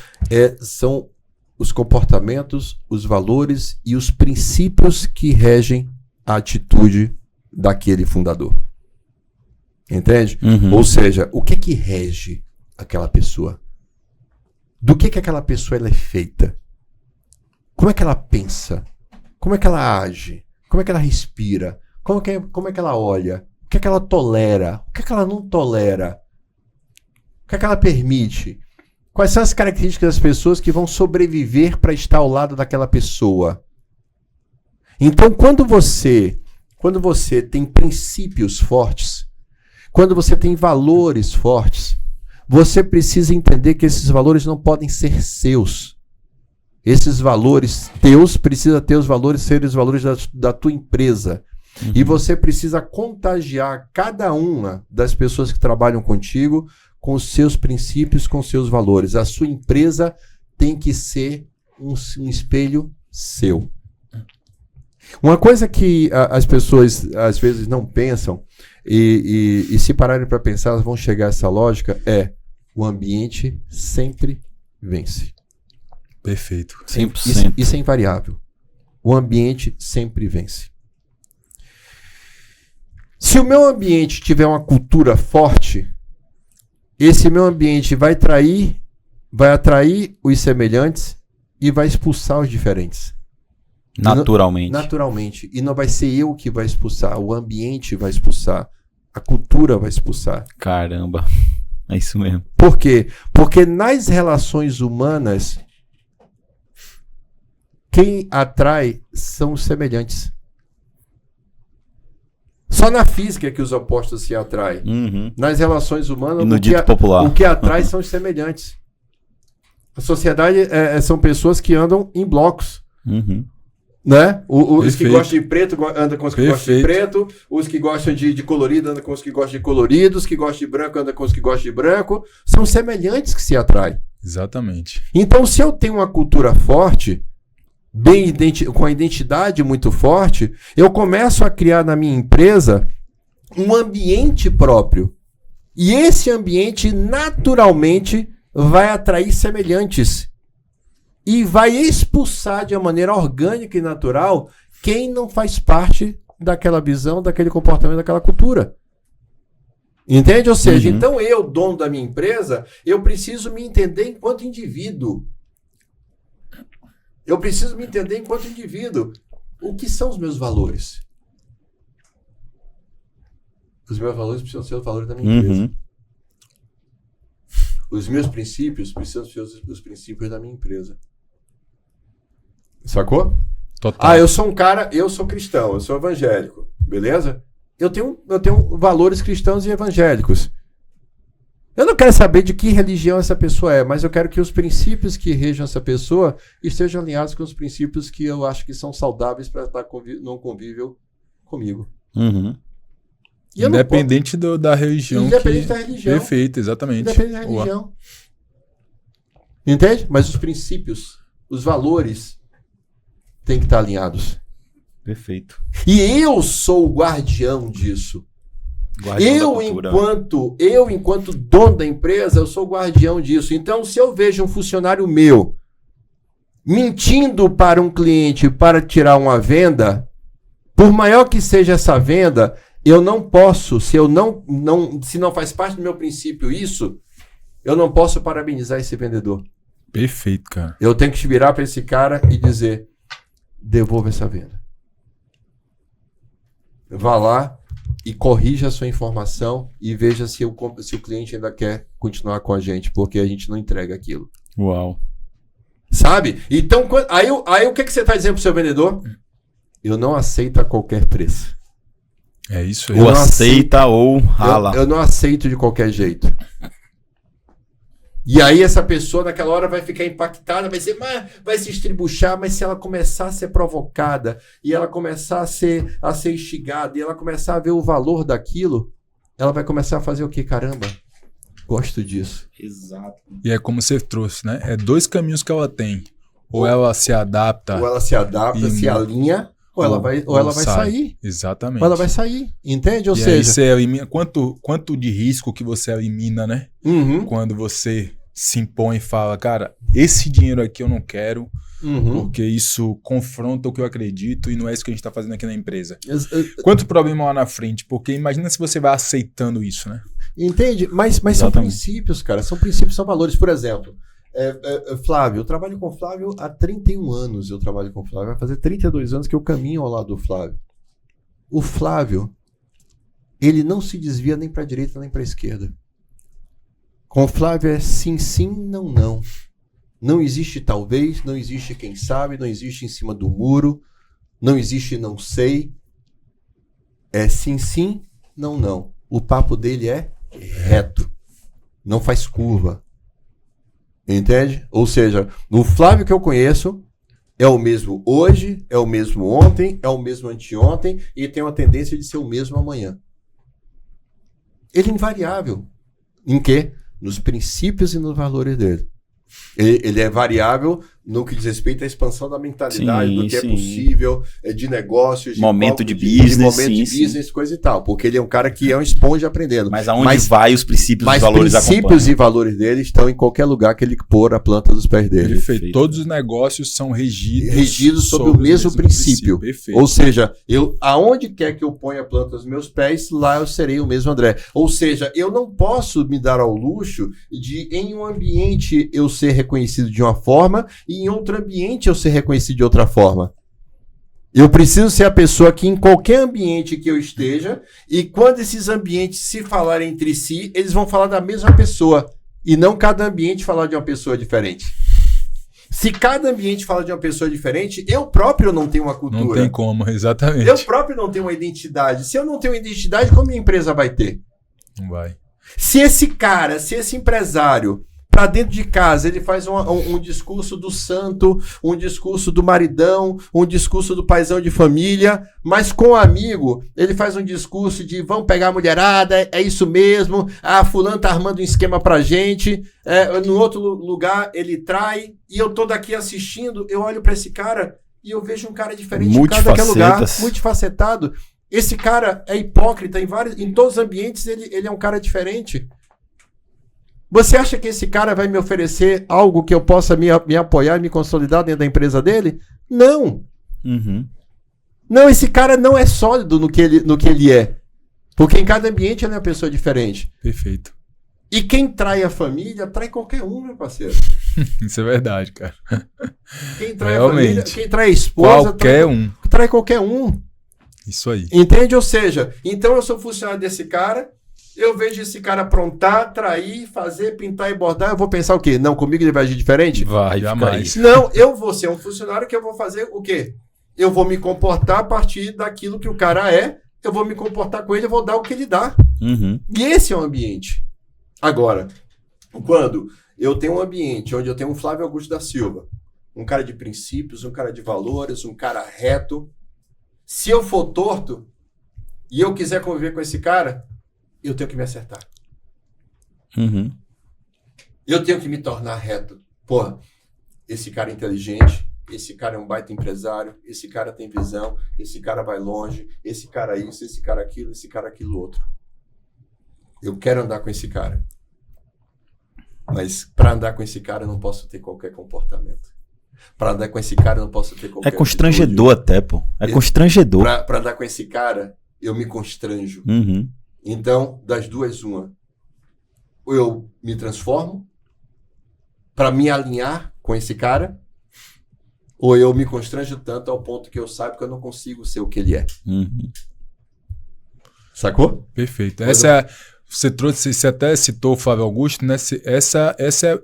são os comportamentos, os valores e os princípios que regem a atitude daquele fundador. Entende? Ou seja, o que rege aquela pessoa? Do que aquela pessoa ela é feita? Como é que ela pensa? Como é que ela age? Como é que ela respira? Como é que ela olha? O que é que ela tolera? O que é que ela não tolera? O que é que ela permite? Quais são as características das pessoas que vão sobreviver para estar ao lado daquela pessoa? Então, quando você tem princípios fortes, quando você tem valores fortes, você precisa entender que esses valores não podem ser seus. Esses valores teus precisam ter os valores, ser os valores da tua empresa. Uhum. E você precisa contagiar cada uma das pessoas que trabalham contigo com os seus princípios, com os seus valores. A sua empresa tem que ser um espelho seu. Uma coisa que as pessoas às vezes não pensam, e se pararem para pensar, elas vão chegar a essa lógica, o ambiente sempre vence. Perfeito. 100%. Isso é invariável. O ambiente sempre vence. Se o meu ambiente tiver uma cultura forte, esse meu ambiente vai atrair os semelhantes e vai expulsar os diferentes. Naturalmente. Naturalmente. E não vai ser eu que vai expulsar, o ambiente vai expulsar, a cultura vai expulsar. Caramba, é isso mesmo. Por quê? Porque nas relações humanas, quem atrai são os semelhantes. Só na física que os opostos se atraem. Uhum. Nas relações humanas, no dito popular, o que atrai são os semelhantes. A sociedade são pessoas que andam em blocos. Uhum. Né? Os que gostam de preto andam com os que gostam de preto, os que gostam de colorido andam com os que gostam de colorido, os que gostam de branco andam com os que gostam de branco. São semelhantes que se atraem. Exatamente. Então, se eu tenho uma cultura forte, com a identidade muito forte, eu começo a criar na minha empresa um ambiente próprio. E esse ambiente, naturalmente, vai atrair semelhantes. E vai expulsar de uma maneira orgânica e natural quem não faz parte daquela visão, daquele comportamento, daquela cultura. Entende? Ou seja, então eu, dono da minha empresa, eu preciso me entender enquanto indivíduo. Eu preciso me entender enquanto indivíduo. O que são os meus valores? Os meus valores precisam ser os valores da minha empresa. Os meus princípios precisam ser os princípios da minha empresa. Sacou? Total. Eu sou um cara, eu sou cristão, eu sou evangélico, beleza? Eu tenho valores cristãos e evangélicos. Eu não quero saber de que religião essa pessoa é, mas eu quero que os princípios que regem essa pessoa estejam alinhados com os princípios que eu acho que são saudáveis para estar num convívio comigo. Uhum. Independente da religião. Independente da religião. Perfeito, exatamente. Independente da religião. Entende? Mas os princípios, os valores têm que estar alinhados. Perfeito. E eu sou o guardião disso. Eu, enquanto dono da empresa, eu sou o guardião disso. Então, se eu vejo um funcionário meu mentindo para um cliente para tirar uma venda, por maior que seja essa venda, eu não posso, se não faz parte do meu princípio isso, eu não posso parabenizar esse vendedor. Perfeito, cara. Eu tenho que te virar para esse cara e dizer, devolva essa venda. Vá lá e corrija a sua informação e veja se o cliente ainda quer continuar com a gente, porque a gente não entrega aquilo. Uau. Sabe? Então, aí o que você está dizendo para o seu vendedor? Eu não aceito a qualquer preço. É isso aí. Ou aceita ou rala. Eu não aceito de qualquer jeito. E aí essa pessoa naquela hora vai ficar impactada, vai se estribuchar, mas se ela começar a ser provocada, e ela começar a ser instigada, e ela começar a ver o valor daquilo, ela vai começar a fazer o quê? Caramba, gosto disso. Exato. E é como você trouxe, né? É dois caminhos que ela tem. Ou ela se adapta. Se alinha, ou ela vai sair. Exatamente. Ou ela vai sair, entende? Ou e seja... aí você elimina... Quanto de risco que você elimina, né? Quando você se impõe e fala, cara, esse dinheiro aqui eu não quero, porque isso confronta o que eu acredito e não é isso que a gente tá fazendo aqui na empresa. Quanto problema lá na frente? Porque imagina se você vai aceitando isso, né? Entende? Mas são princípios, cara. São princípios, são valores. Por exemplo, Flávio, eu trabalho com o Flávio há 31 anos. Eu trabalho com o Flávio. Vai fazer 32 anos que eu caminho ao lado do Flávio. O Flávio, ele não se desvia nem para a direita nem para a esquerda. Com o Flávio é sim, sim, não, não. Não existe talvez, não existe quem sabe, não existe em cima do muro, não existe não sei. É sim, sim, não, não. O papo dele é reto. Não faz curva. Entende? Ou seja, o Flávio que eu conheço é o mesmo hoje, é o mesmo ontem, é o mesmo anteontem e tem uma tendência de ser o mesmo amanhã. Ele é invariável. Em quê? Nos princípios e nos valores dele. Ele é variável no que diz respeito à expansão da mentalidade, do que é possível, de negócios, de momento de business, business, coisa e tal. Porque ele é um cara que é um esponja aprendendo. Mas aonde vai os princípios e os valores acompanham? Os princípios e valores dele estão em qualquer lugar que ele pôr a planta dos pés dele. Perfeito. Todos os negócios são regidos sobre o mesmo princípio. Ou seja, aonde quer que eu ponha a planta dos meus pés, lá eu serei o mesmo André. Ou seja, eu não posso me dar ao luxo de, em um ambiente, eu ser reconhecido de uma forma e em outro ambiente eu ser reconhecido de outra forma. Eu preciso ser a pessoa que em qualquer ambiente que eu esteja, e quando esses ambientes se falarem entre si, eles vão falar da mesma pessoa, e não cada ambiente falar de uma pessoa diferente. Se cada ambiente fala de uma pessoa diferente, eu próprio não tenho uma cultura. Não tem como, exatamente. Eu próprio não tenho uma identidade. Se eu não tenho identidade, como minha empresa vai ter? Não vai. Se esse empresário, para dentro de casa, ele faz um discurso do santo, um discurso do maridão, um discurso do paizão de família, mas com o amigo, ele faz um discurso de vamos pegar a mulherada, é isso mesmo, fulano tá armando um esquema pra gente, no outro lugar ele trai, e eu tô daqui assistindo, eu olho para esse cara e eu vejo um cara diferente em cada lugar, multifacetado. Esse cara é hipócrita em todos os ambientes, ele é um cara diferente. Você acha que esse cara vai me oferecer algo que eu possa me apoiar e me consolidar dentro da empresa dele? Não. Uhum. Não, esse cara não é sólido no que ele é. Porque em cada ambiente ele é uma pessoa diferente. Perfeito. E quem trai a família, trai qualquer um, meu parceiro. Isso é verdade, cara. Quem trai a família, quem trai a esposa, trai qualquer um. Isso aí. Entende? Ou seja, então eu sou funcionário desse cara, eu vejo esse cara aprontar, trair, fazer, pintar e bordar, eu vou pensar o quê? Não, comigo ele vai agir diferente? Vai, jamais. Não, eu vou ser um funcionário que eu vou fazer o quê? Eu vou me comportar a partir daquilo que o cara é, eu vou me comportar com ele, eu vou dar o que ele dá. Uhum. E esse é o ambiente. Agora, quando eu tenho um ambiente onde eu tenho um Flávio Augusto da Silva, um cara de princípios, um cara de valores, um cara reto, se eu for torto e eu quiser conviver com esse cara, eu tenho que me acertar. Uhum. Eu tenho que me tornar reto. Porra, esse cara é inteligente, esse cara é um baita empresário, esse cara tem visão, esse cara vai longe, esse cara isso, esse cara aquilo outro. Eu quero andar com esse cara. Mas para andar com esse cara eu não posso ter qualquer comportamento. Para andar com esse cara eu não posso ter qualquer... É constrangedor até, pô. É constrangedor. Para andar com esse cara, eu me constranjo. Uhum. Então, das duas, uma. Ou eu me transformo para me alinhar com esse cara, ou eu me constranjo tanto ao ponto que eu saiba que eu não consigo ser o que ele é. Uhum. Sacou? Perfeito. Você até citou o Flávio Augusto, né? Essa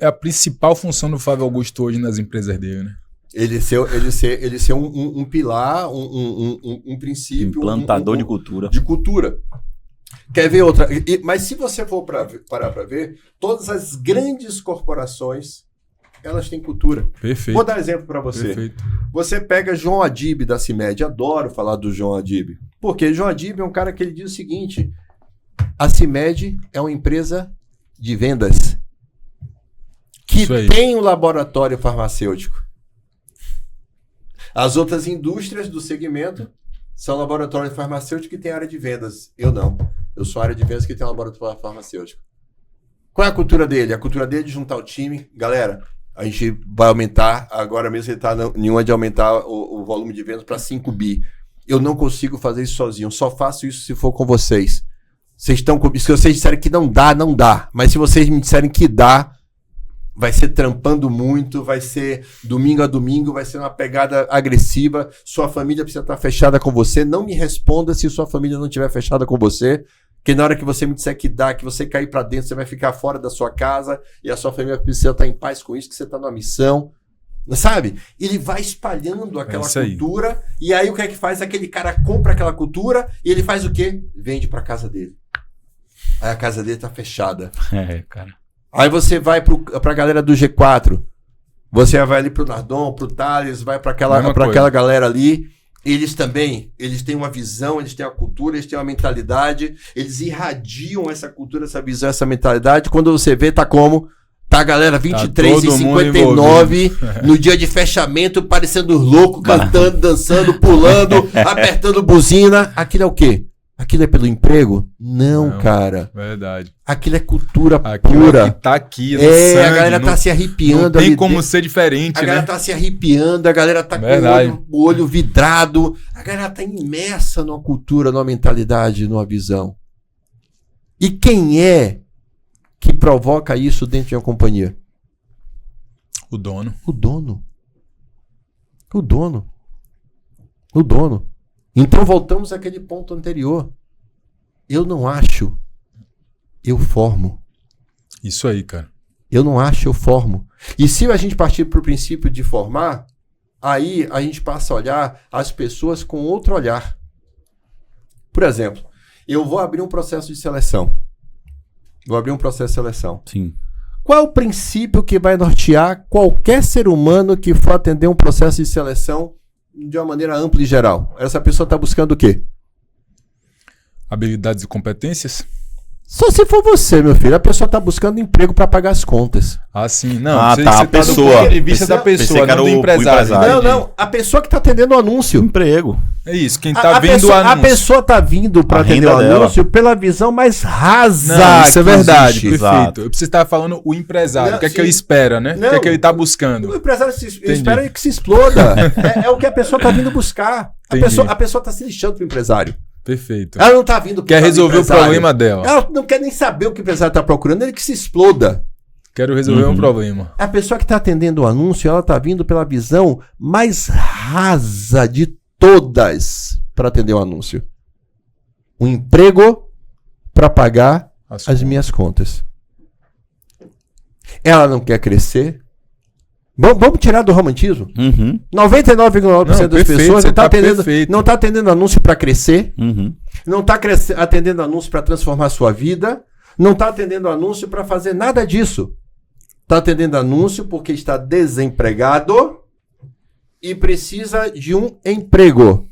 é a principal função do Flávio Augusto hoje nas empresas dele, né? Ele ser um pilar, um princípio... Implantador de cultura. De cultura. Quer ver outra? Mas se você for parar para ver, todas as grandes corporações, elas têm cultura. Perfeito. Vou dar exemplo para você. Perfeito. Você pega João Adib da CIMED. Adoro falar do João Adib. Porque João Adib é um cara que ele diz o seguinte: a CIMED é uma empresa de vendas que tem um laboratório farmacêutico. As outras indústrias do segmento são laboratório farmacêutico que tem área de vendas. Eu não. Eu sou área de vendas que tem um laboratório farmacêutico. Qual é a cultura dele? A cultura dele é de juntar o time. Galera, a gente vai aumentar. Agora mesmo ele está em uma de aumentar o volume de vendas para 5 bi. Eu não consigo fazer isso sozinho. Só faço isso se for com vocês. Vocês estão com... Se vocês disserem que não dá, não dá. Mas se vocês me disserem que dá, vai ser trampando muito, vai ser domingo a domingo, vai ser uma pegada agressiva, sua família precisa estar fechada com você. Não me responda se sua família não estiver fechada com você, porque na hora que você me disser que dá, que você cair para dentro, você vai ficar fora da sua casa e a sua família precisa estar em paz com isso, que você está numa missão, sabe? Ele vai espalhando aquela cultura e aí o que é que faz? Aquele cara compra aquela cultura e ele faz o quê? Vende para casa dele. Aí a casa dele tá fechada. Cara. Aí você vai pra galera do G4. Você vai ali pro Nardon, pro Thales, vai pra aquela galera ali. Eles têm uma visão, eles têm uma cultura, eles têm uma mentalidade. Eles irradiam essa cultura, essa visão, essa mentalidade. Quando você vê, tá como? Tá a galera 23 e 59 no dia de fechamento, parecendo louco, cantando, dançando, pulando, apertando buzina. Aquilo é o quê? Aquilo é pelo emprego? Não, cara. Verdade. Aquilo é cultura aquilo pura. É que tá aqui, no sangue, a galera tá se arrepiando. Não tem como ser diferente, né? A galera tá se arrepiando, a galera tá com o olho vidrado. A galera tá imersa numa cultura, numa mentalidade, numa visão. E quem é que provoca isso dentro de uma companhia? O dono. O dono. O dono. O dono. Então voltamos àquele ponto anterior. Eu não acho, eu formo. Isso aí, cara. Eu não acho, eu formo. E se a gente partir para o princípio de formar, aí a gente passa a olhar as pessoas com outro olhar. Por exemplo, eu vou abrir um processo de seleção. Sim. Qual é o princípio que vai nortear qualquer ser humano que for atender um processo de seleção de uma maneira ampla e geral? Essa pessoa está buscando o quê? Habilidades e competências? Só se for você, meu filho. A pessoa está buscando emprego para pagar as contas. Ah, sim. Não, tá, a pessoa. Do ponto de vista da pessoa, não do empresário. Não. A pessoa que está atendendo o anúncio. Emprego. É isso, quem tá vendo o anúncio. A pessoa tá vindo para atender o anúncio pela visão mais rasa. Não, isso é verdade, existe. Perfeito. Eu preciso estar falando o empresário, não, o que é que ele espera, né? Não, o que é que ele tá buscando. O empresário espera que se exploda. é o que a pessoa tá vindo buscar. A pessoa tá se lixando pro empresário. Perfeito. Ela não tá vindo quer resolver o problema dela. Ela não quer nem saber o que o empresário tá procurando, ele que se exploda. Quero resolver um problema. A pessoa que tá atendendo o anúncio, ela tá vindo pela visão mais rasa de todas para atender o anúncio. Um emprego para pagar as minhas contas. Ela não quer crescer. Vamos tirar do romantismo? 99,9% das pessoas não tá atendendo anúncio para crescer. Não tá atendendo anúncio para transformar sua vida. Não tá atendendo anúncio para fazer nada disso. Tá atendendo anúncio porque está desempregado e precisa de um emprego.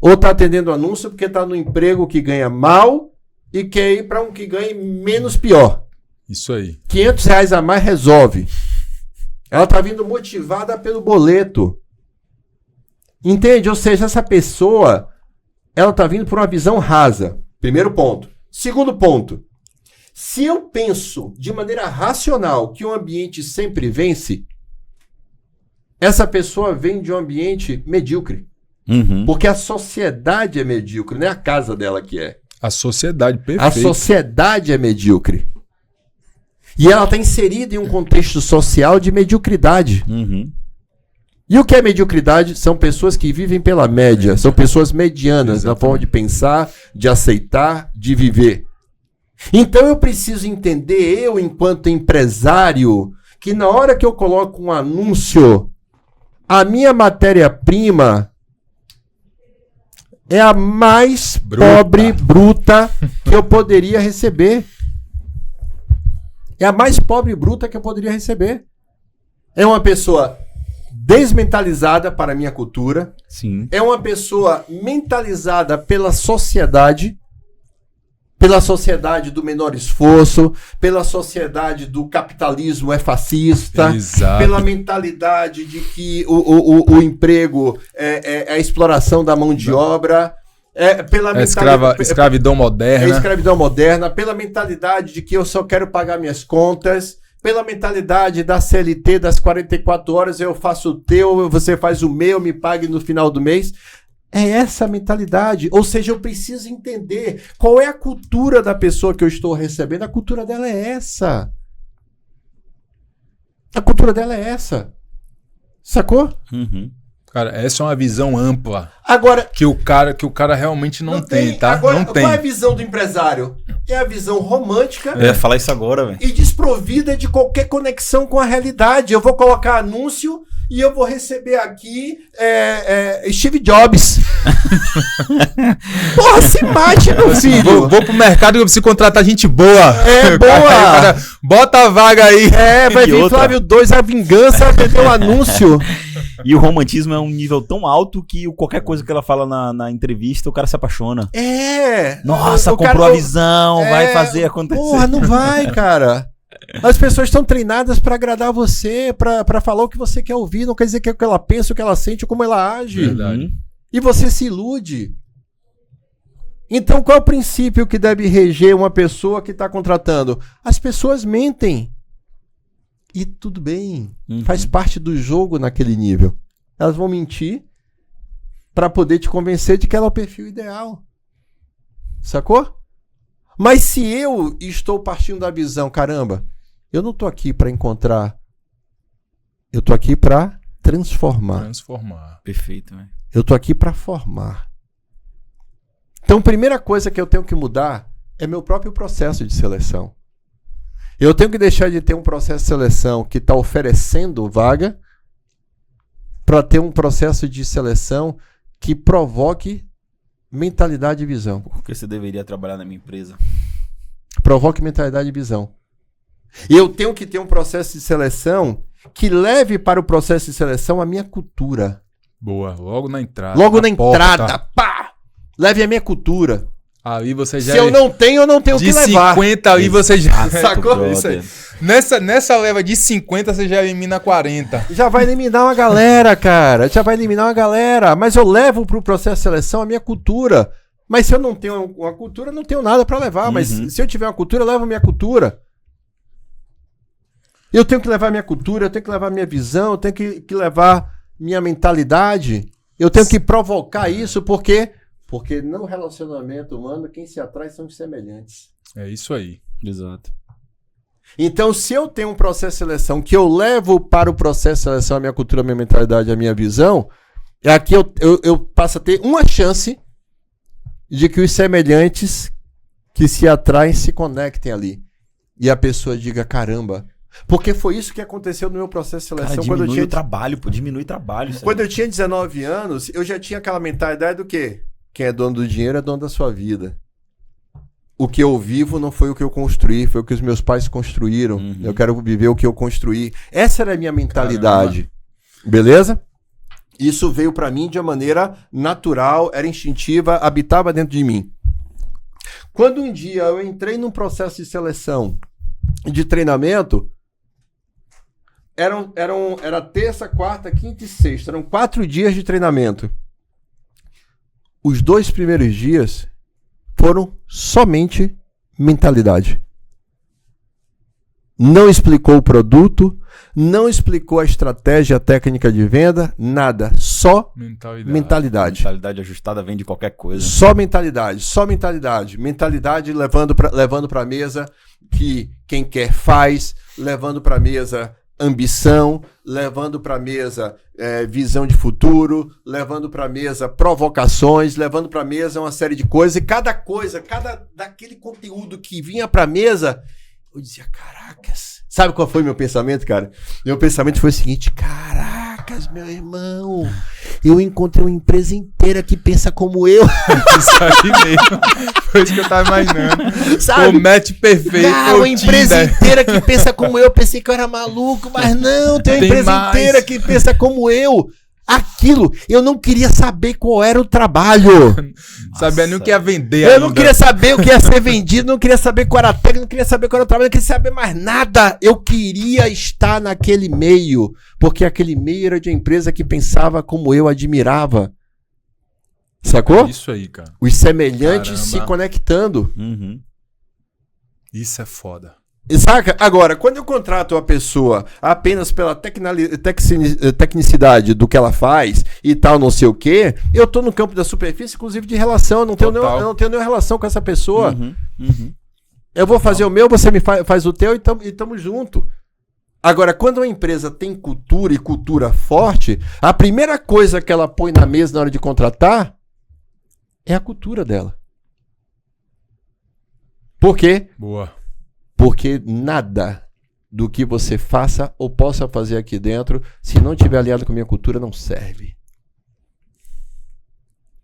Ou tá atendendo anúncio porque tá no emprego que ganha mal e quer ir para um que ganhe menos pior. Isso aí. R$500 a mais resolve. Ela tá vindo motivada pelo boleto. Entende? Ou seja, essa pessoa, ela tá vindo por uma visão rasa. Primeiro ponto. Segundo ponto. Se eu penso de maneira racional que um ambiente sempre vence, essa pessoa vem de um ambiente medíocre. Porque a sociedade é medíocre, não é a casa dela que é. A sociedade, perfeito. A sociedade é medíocre. E ela está inserida em um contexto social de mediocridade. E o que é mediocridade? São pessoas que vivem pela média. São pessoas medianas na forma de pensar, de aceitar, de viver. Então eu preciso entender, eu enquanto empresário, que na hora que eu coloco um anúncio, a minha matéria-prima é a mais pobre, bruta que eu poderia receber. É a mais pobre e bruta que eu poderia receber. É uma pessoa desmentalizada para a minha cultura. Sim. É uma pessoa mentalizada pela sociedade do menor esforço, pela sociedade do capitalismo é fascista, exato, pela mentalidade de que o emprego é a exploração da mão de obra. Pela escravidão moderna. Escravidão moderna, pela mentalidade de que eu só quero pagar minhas contas, pela mentalidade da CLT das 44 horas, eu faço o teu, você faz o meu, me pague no final do mês. É essa mentalidade. Ou seja, eu preciso entender qual é a cultura da pessoa que eu estou recebendo. A cultura dela é essa. A cultura dela é essa. Sacou? Uhum. Cara, essa é uma visão ampla. Agora, que o cara realmente não tem, tá? Agora, não tem. qual é a visão do empresário? É a visão romântica. Eu ia falar isso agora, velho. E desprovida de qualquer conexão com a realidade. Eu vou colocar anúncio e eu vou receber aqui Steve Jobs. Porra, se mate, meu filho. Vou pro mercado e eu preciso contratar gente boa. Boa. Bota a vaga aí. Vai vir Flávio 2, a vingança, vender um anúncio. E o romantismo é um nível tão alto que qualquer coisa que ela fala na entrevista, o cara se apaixona. Nossa, comprou a visão, vai fazer acontecer. Porra, não vai, cara. As pessoas estão treinadas pra agradar você, pra falar o que você quer ouvir. Não quer dizer que é o que ela pensa, o que ela sente, ou como ela age. Verdade. E você se ilude. Então, qual é o princípio que deve reger uma pessoa que está contratando? As pessoas mentem. E tudo bem. Faz parte do jogo naquele nível. Elas vão mentir para poder te convencer de que ela é o perfil ideal. Sacou? Mas se eu estou partindo da visão, caramba, eu não estou aqui para encontrar. Eu estou aqui para transformar. Perfeito, né? Eu estou aqui para formar. Então, a primeira coisa que eu tenho que mudar é meu próprio processo de seleção. Eu tenho que deixar de ter um processo de seleção que está oferecendo vaga para ter um processo de seleção que provoque mentalidade e visão. Porque você deveria trabalhar na minha empresa. Provoque mentalidade e visão. E eu tenho que ter um processo de seleção que leve para o processo de seleção a minha cultura. Boa, logo na entrada. Logo na entrada, pá! Leve a minha cultura. Aí você já. Se eu não tenho o que levar. De 50 aí você já. Sacou? Isso aí. Nessa leva de 50 você já elimina 40. Já vai eliminar uma galera, cara. Já vai eliminar uma galera. Mas eu levo pro processo de seleção a minha cultura. Mas se eu não tenho uma cultura, eu não tenho nada pra levar. Mas se eu tiver uma cultura, eu levo a minha cultura. Eu tenho que levar a minha cultura, eu tenho que levar a minha visão, eu tenho que levar minha mentalidade. Eu tenho que provocar isso porque no relacionamento humano, quem se atrai são os semelhantes. É isso aí. Exato. Então, se eu tenho um processo de seleção que eu levo para o processo de seleção a minha cultura, a minha mentalidade, a minha visão, aqui eu passo a ter uma chance de que os semelhantes que se atraem se conectem ali. E a pessoa diga, caramba. Porque foi isso que aconteceu no meu processo de seleção. Cara, diminui o trabalho, pô. Diminui o trabalho. Quando eu tinha 19 anos, eu já tinha aquela mentalidade do quê? Quem é dono do dinheiro é dono da sua vida. O que eu vivo não foi o que eu construí, foi o que os meus pais construíram. Eu quero viver o que eu construí. Essa era a minha mentalidade. Caramba. Beleza? Isso veio pra mim de uma maneira natural, era instintiva, habitava dentro de mim. Quando um dia eu entrei num processo de seleção, de treinamento, era terça, quarta, quinta e sexta. Eram 4 dias de treinamento. Os 2 primeiros dias foram somente mentalidade. Não explicou o produto, não explicou a estratégia, a técnica de venda, nada. Só mentalidade. Mentalidade ajustada vem de qualquer coisa. Só mentalidade, só mentalidade. Mentalidade levando para a mesa que quem quer faz, levando para a mesa ambição, levando para a mesa visão de futuro, levando para a mesa provocações, levando para a mesa uma série de coisas. E cada daquele conteúdo que vinha para a mesa, eu dizia, caracas. Sabe qual foi meu pensamento, cara? Meu pensamento foi o seguinte, caracas, meu irmão, eu encontrei uma empresa inteira que pensa como eu. Isso aí mesmo. Foi isso que eu tava imaginando. Sabe? O match perfeito. Uma empresa inteira que pensa como eu. Pensei que eu era maluco, mas não, tem uma empresa inteira que pensa como eu. Aquilo, eu não queria saber qual era o trabalho. Sabia nem o que ia vender Eu ainda. não queria saber o que ia ser vendido, não queria saber qual era a técnica, não queria saber qual era o trabalho, não queria saber mais nada. Eu queria estar naquele meio, porque aquele meio era de uma empresa que pensava como eu admirava. Sacou? Isso aí, cara. Os semelhantes se conectando. Isso é foda. Saca? Agora, quando eu contrato uma pessoa apenas pela tecnicidade do que ela faz e tal, não sei o quê, eu tô no campo da superfície, inclusive de relação, eu não tenho nenhuma relação com essa pessoa. Eu vou fazer o meu, você me faz o teu e tamo junto. Agora, quando uma empresa tem cultura e cultura forte, a primeira coisa que ela põe na mesa na hora de contratar é a cultura dela. Por quê? Boa. Porque nada do que você faça ou possa fazer aqui dentro, se não tiver aliado com a minha cultura, não serve.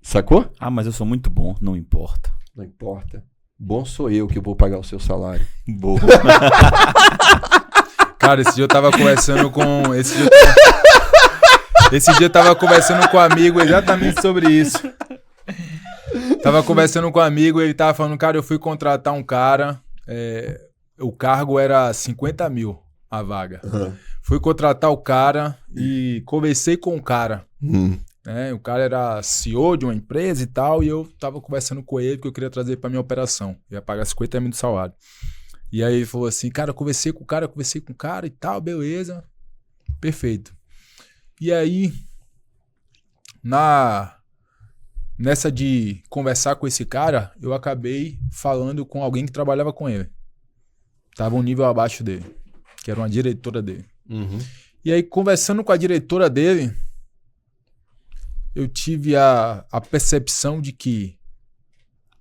Sacou? Ah, mas eu sou muito bom, não importa. Não importa. Bom sou eu que vou pagar o seu salário. Boa. Cara, esse dia eu tava conversando com... Esse dia eu tava conversando com um amigo exatamente sobre isso. Tava conversando com um amigo e ele tava falando, cara, eu fui contratar um cara, o cargo era 50 mil a vaga. Uhum. Fui contratar o cara e conversei com o cara. O cara era CEO de uma empresa e tal, e eu tava conversando com ele que eu queria trazer pra minha operação. Eu ia pagar 50 mil de salário. E aí ele falou assim, cara, eu conversei com o cara e tal, beleza. Perfeito. E aí, nessa de conversar com esse cara, eu acabei falando com alguém que trabalhava com ele. Tava um nível abaixo dele, que era uma diretora dele. Uhum. E aí, conversando com a diretora dele, eu tive a percepção de que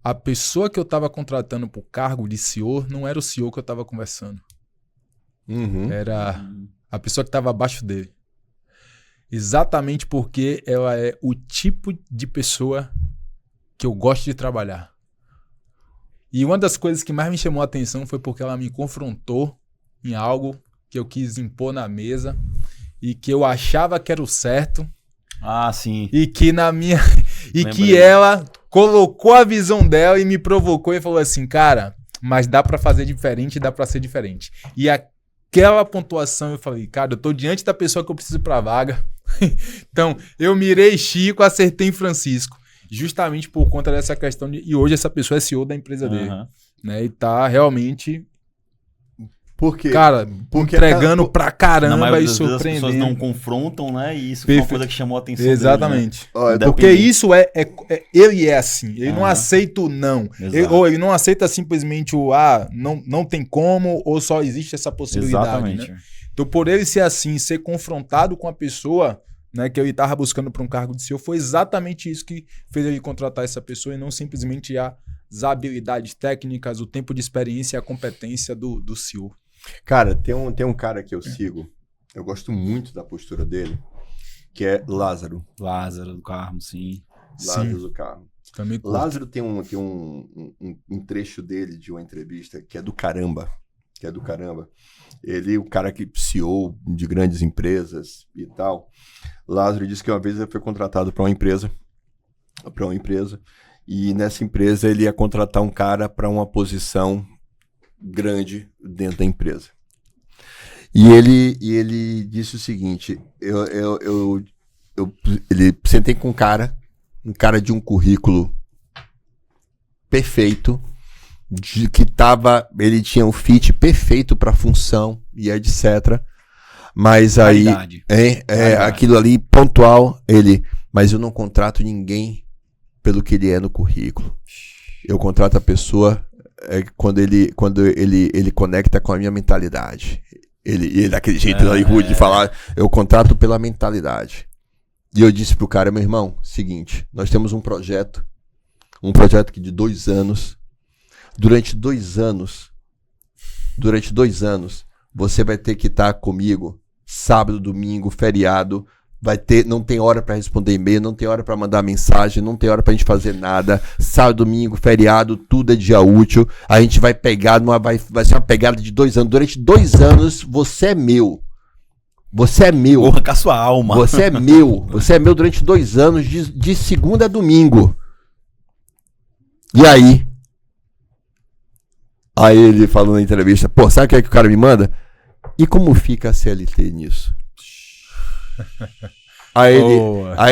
a pessoa que eu estava contratando para o cargo de CEO não era o CEO que eu estava conversando. Uhum. Era a pessoa que estava abaixo dele. Exatamente porque ela é o tipo de pessoa que eu gosto de trabalhar. E uma das coisas que mais me chamou a atenção foi porque ela me confrontou em algo que eu quis impor na mesa e que eu achava que era o certo. Ah, sim. E que que ela colocou a visão dela e me provocou e falou assim, cara, mas dá pra fazer diferente, dá pra ser diferente. E aquela pontuação eu falei, cara, eu tô diante da pessoa que eu preciso pra vaga. Então, eu mirei Chico, acertei em Francisco. Justamente por conta dessa questão e hoje essa pessoa é CEO da empresa dele. Né? E tá realmente... Cara, entregando pra caramba e surpreendendo. As pessoas não confrontam, né? E isso foi uma coisa que chamou a atenção. Exatamente. Deles, né? Porque isso ele é assim. Ele não aceita o não. Ele não aceita simplesmente o não tem como ou só existe essa possibilidade. Exatamente. Né? Então, por ele ser assim, ser confrontado com a pessoa, né, que ele estava buscando para um cargo de CEO, foi exatamente isso que fez ele contratar essa pessoa e não simplesmente as habilidades técnicas, o tempo de experiência e a competência do CEO. Cara, tem um cara que eu sigo, eu gosto muito da postura dele, que é Lázaro. Lázaro do Carmo, sim. Lázaro do Carmo. Também Lázaro tem um trecho dele de uma entrevista que é do caramba. Ele, o cara que CEO de grandes empresas e tal. Lázaro disse que uma vez ele foi contratado para uma empresa, e nessa empresa ele ia contratar um cara para uma posição grande dentro da empresa. E ele disse o seguinte, ele sentei com um cara de um currículo perfeito, ele tinha um fit perfeito para a função e etc. Mas aí aquilo ali pontual, mas eu não contrato ninguém pelo que ele é no currículo. Eu contrato a pessoa quando ele conecta com a minha mentalidade. Ele daquele jeito rude de falar, eu contrato pela mentalidade. E eu disse pro cara, meu irmão, seguinte, nós temos um projeto que de 2 anos, durante 2 anos, você vai ter que estar comigo, sábado, domingo, feriado, não tem hora para responder e-mail, não tem hora para mandar mensagem, não tem hora pra gente fazer nada, sábado, domingo, feriado, tudo é dia útil, a gente vai pegar, vai ser uma pegada de 2 anos, durante 2 anos você é meu. Você é meu. Porra, com a sua alma. Você é meu. Você é meu durante 2 anos, de segunda a domingo. E aí ele falou na entrevista, pô, sabe o que é que o cara me manda? E como fica a CLT nisso? Aí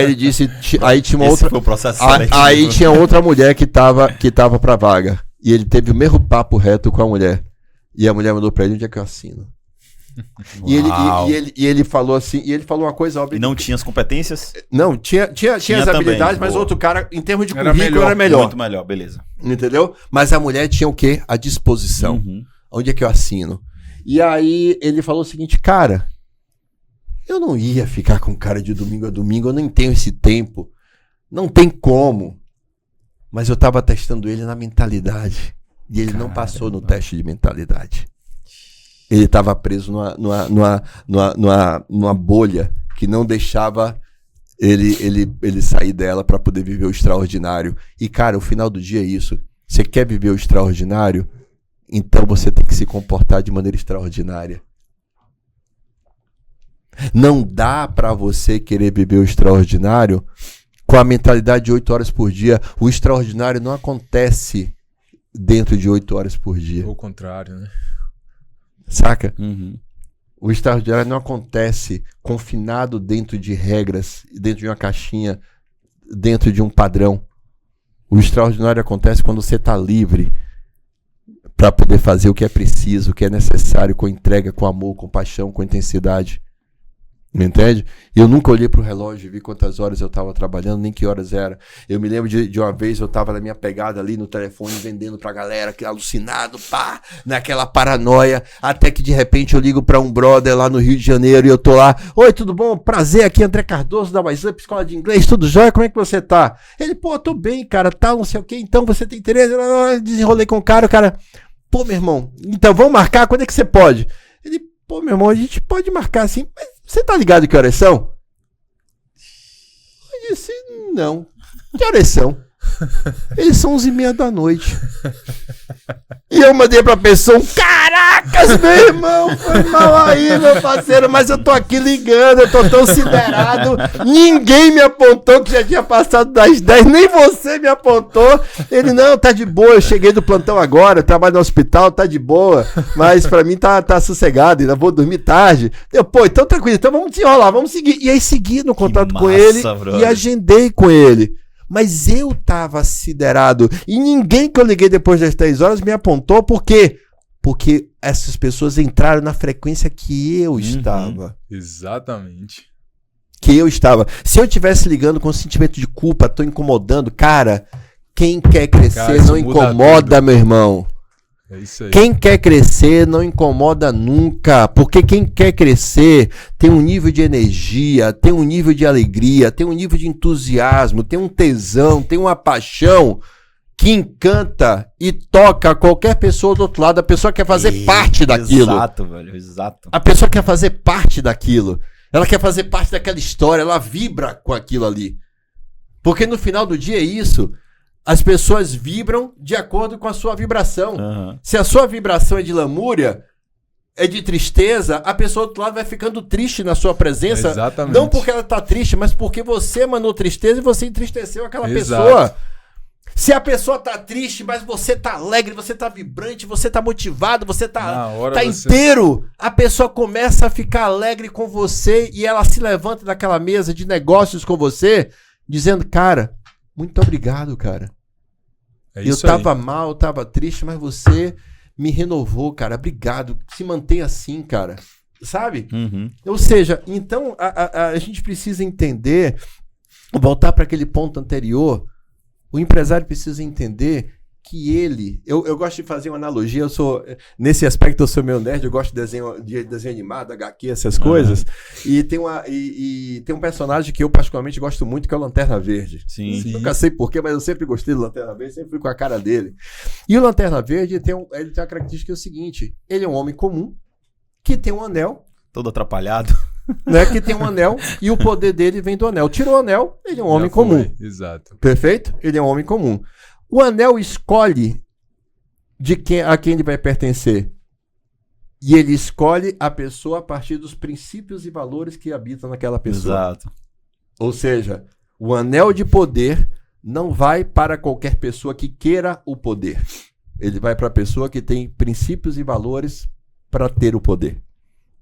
ele disse, aí tinha uma outra, foi o processo aí tinha outra mulher que tava pra vaga. E ele teve o mesmo papo reto com a mulher. E a mulher mandou pra ele, onde é que eu assino? E ele falou assim, e ele falou uma coisa óbvia. E não tinha as competências? Não, tinha as habilidades, mas o outro cara, em termos de currículo, era melhor. Muito melhor, beleza. Entendeu? Mas a mulher tinha o quê? A disposição. Onde é que eu assino? E aí ele falou o seguinte, cara, eu não ia ficar com cara de domingo a domingo, eu nem tenho esse tempo, não tem como. Mas eu tava testando ele na mentalidade e ele não passou no teste de mentalidade. Ele tava preso numa bolha que não deixava ele sair dela para poder viver o extraordinário. E, cara, o final do dia é isso. Você quer viver o extraordinário? Então você tem que se comportar de maneira extraordinária. Não dá para você querer viver o extraordinário com a mentalidade de 8 horas por dia. O extraordinário não acontece dentro de 8 horas por dia. Ou o contrário, né? Saca? Uhum. O extraordinário não acontece confinado dentro de regras, dentro de uma caixinha, dentro de um padrão. O extraordinário acontece quando você está livre para poder fazer o que é preciso, o que é necessário, com entrega, com amor, com paixão, com intensidade. Me entende? Eu nunca olhei pro relógio e vi quantas horas eu estava trabalhando, nem que horas era. Eu me lembro de uma vez eu estava na minha pegada ali no telefone, vendendo pra galera, que alucinado, pá, naquela paranoia, até que de repente eu ligo pra um brother lá no Rio de Janeiro e eu tô lá, oi, tudo bom? Prazer, aqui André Cardoso da Mais Up, escola de inglês, tudo jóia? Como é que você tá? Ele, pô, tô bem, cara, tal, não sei o que, então você tem interesse? Eu desenrolei com o cara, pô, meu irmão, então vamos marcar, quando é que você pode? Ele, pô, meu irmão, a gente pode marcar assim, mas você tá ligado que horas são? Eu disse, não. Que horas são? Eles são 11h30 da noite. E eu mandei pra pessoa, caracas, meu irmão, foi mal aí, meu parceiro, mas eu tô aqui ligando, eu tô tão siderado, ninguém me apontou que já tinha passado das 10, nem você me apontou. Ele, não, tá de boa, eu cheguei do plantão agora, eu trabalho no hospital, tá de boa, mas pra mim tá sossegado, ainda vou dormir tarde. Eu, pô, então tranquilo, então vamos desenrolar, vamos seguir. E aí segui no contato com ele, brother, e agendei com ele. Mas eu tava siderado. E ninguém que eu liguei depois das 3 horas me apontou. Por quê? Porque essas pessoas entraram na frequência que eu estava. Exatamente. Que eu estava. Se eu estivesse ligando com sentimento de culpa, tô incomodando, cara, quem quer crescer não incomoda, tudo, meu irmão. É isso aí. Quem quer crescer não incomoda nunca, porque quem quer crescer tem um nível de energia, tem um nível de alegria, tem um nível de entusiasmo, tem um tesão, tem uma paixão que encanta e toca qualquer pessoa do outro lado. A pessoa quer fazer parte daquilo. Exato, velho, exato. A pessoa quer fazer parte daquilo. Ela quer fazer parte daquela história, ela vibra com aquilo ali. Porque no final do dia é isso. As pessoas vibram de acordo com a sua vibração. Uhum. Se a sua vibração é de lamúria, é de tristeza, a pessoa do outro lado vai ficando triste na sua presença. Exatamente. Não porque ela tá triste, mas porque você emanou tristeza e você entristeceu aquela Exato. pessoa. Se a pessoa tá triste, mas você tá alegre, você tá vibrante, você tá motivado, você tá inteiro, a pessoa começa a ficar alegre com você e ela se levanta daquela mesa de negócios com você, dizendo, cara, muito obrigado, cara. Eu tava mal, eu tava triste, mas você me renovou, cara. Obrigado. Se mantenha assim, cara. Sabe? Uhum. Ou seja, então a gente precisa entender, voltar para aquele ponto anterior, o empresário precisa entender que ele... Eu gosto de fazer uma analogia, nesse aspecto eu sou meio nerd, eu gosto de desenho animado, HQ, essas coisas. E tem um personagem que eu particularmente gosto muito, que é o Lanterna Verde. Sim. Nunca sei porquê, mas eu sempre gostei do Lanterna Verde, sempre fui com a cara dele. E o Lanterna Verde, ele tem uma característica que é o seguinte, ele é um homem comum, que tem um anel. Todo atrapalhado. Né, que tem um anel, e o poder dele vem do anel. Tirou o anel, ele é um homem comum. Exato. Perfeito? Ele é um homem comum. O anel escolhe a quem ele vai pertencer. E ele escolhe a pessoa a partir dos princípios e valores que habitam naquela pessoa. Exato. Ou seja, o anel de poder não vai para qualquer pessoa que queira o poder. Ele vai para a pessoa que tem princípios e valores para ter o poder.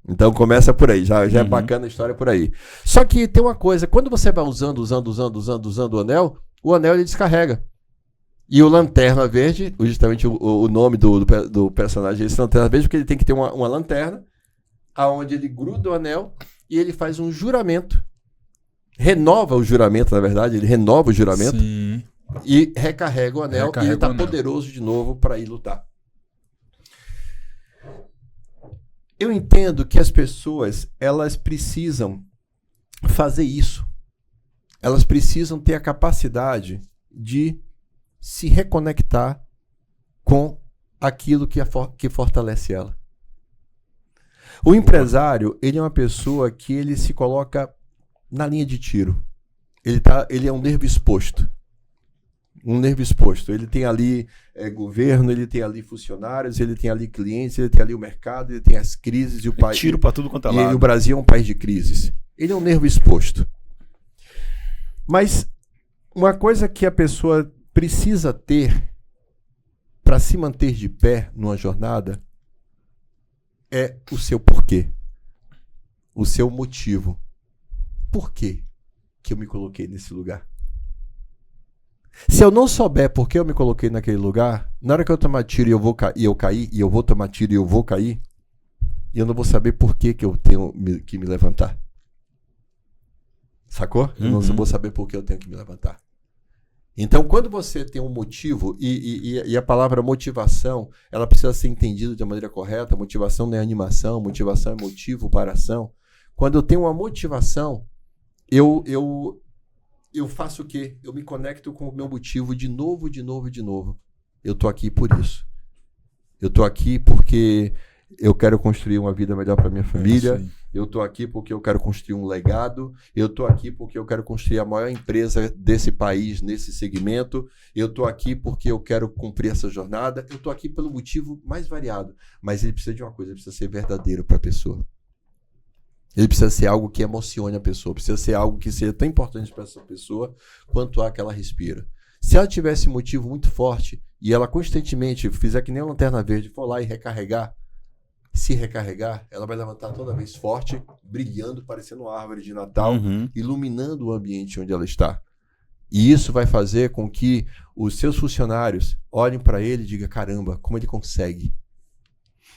Então começa por aí, já é bacana a história por aí. Só que tem uma coisa, quando você vai usando o anel ele descarrega. E o Lanterna Verde, justamente o nome do personagem é esse Lanterna Verde, porque ele tem que ter uma lanterna, aonde ele gruda o anel e ele faz um juramento. Renova o juramento, na verdade, ele renova o juramento. Sim. E recarrega o anel e ele está poderoso de novo para ir lutar. Eu entendo que as pessoas, elas precisam fazer isso. Elas precisam ter a capacidade de se reconectar com aquilo que fortalece ela. O empresário, ele é uma pessoa que ele se coloca na linha de tiro. Ele é um nervo exposto. Um nervo exposto. Ele tem ali governo, ele tem ali funcionários, ele tem ali clientes, ele tem ali o mercado, ele tem as crises e o país. Tiro para tudo quanto é lado. E o Brasil é um país de crises. Ele é um nervo exposto. Mas uma coisa que a pessoa precisa ter para se manter de pé numa jornada é o seu porquê. O seu motivo. Por quê que eu me coloquei nesse lugar? Se eu não souber por que eu me coloquei naquele lugar, na hora que eu tomar tiro e eu vou cair, e eu vou tomar tiro e eu vou cair, eu não vou saber por que eu tenho que me levantar. Sacou? Eu não vou saber por que eu tenho que me levantar. Então, quando você tem um motivo, e a palavra motivação, ela precisa ser entendida de maneira correta. Motivação não é animação, motivação é motivo para ação. Quando eu tenho uma motivação, eu faço o quê? Eu me conecto com o meu motivo de novo. Eu tô aqui por isso. Eu tô aqui porque eu quero construir uma vida melhor para minha família. Eu tô aqui porque eu quero construir um legado. Eu tô aqui porque eu quero construir a maior empresa desse país nesse segmento. Eu tô aqui porque eu quero cumprir essa jornada. Eu tô aqui pelo motivo mais variado. Mas ele precisa de uma coisa, ele precisa ser verdadeiro para a pessoa. Ele precisa ser algo que emocione a pessoa, precisa ser algo que seja tão importante para essa pessoa quanto a que ela respira. Se ela tivesse um motivo muito forte e ela constantemente fizer que nem a lanterna verde, for lá e se recarregar, ela vai levantar toda vez forte, brilhando, parecendo uma árvore de Natal, iluminando o ambiente onde ela está. E isso vai fazer com que os seus funcionários olhem para ele e digam, caramba, como ele consegue.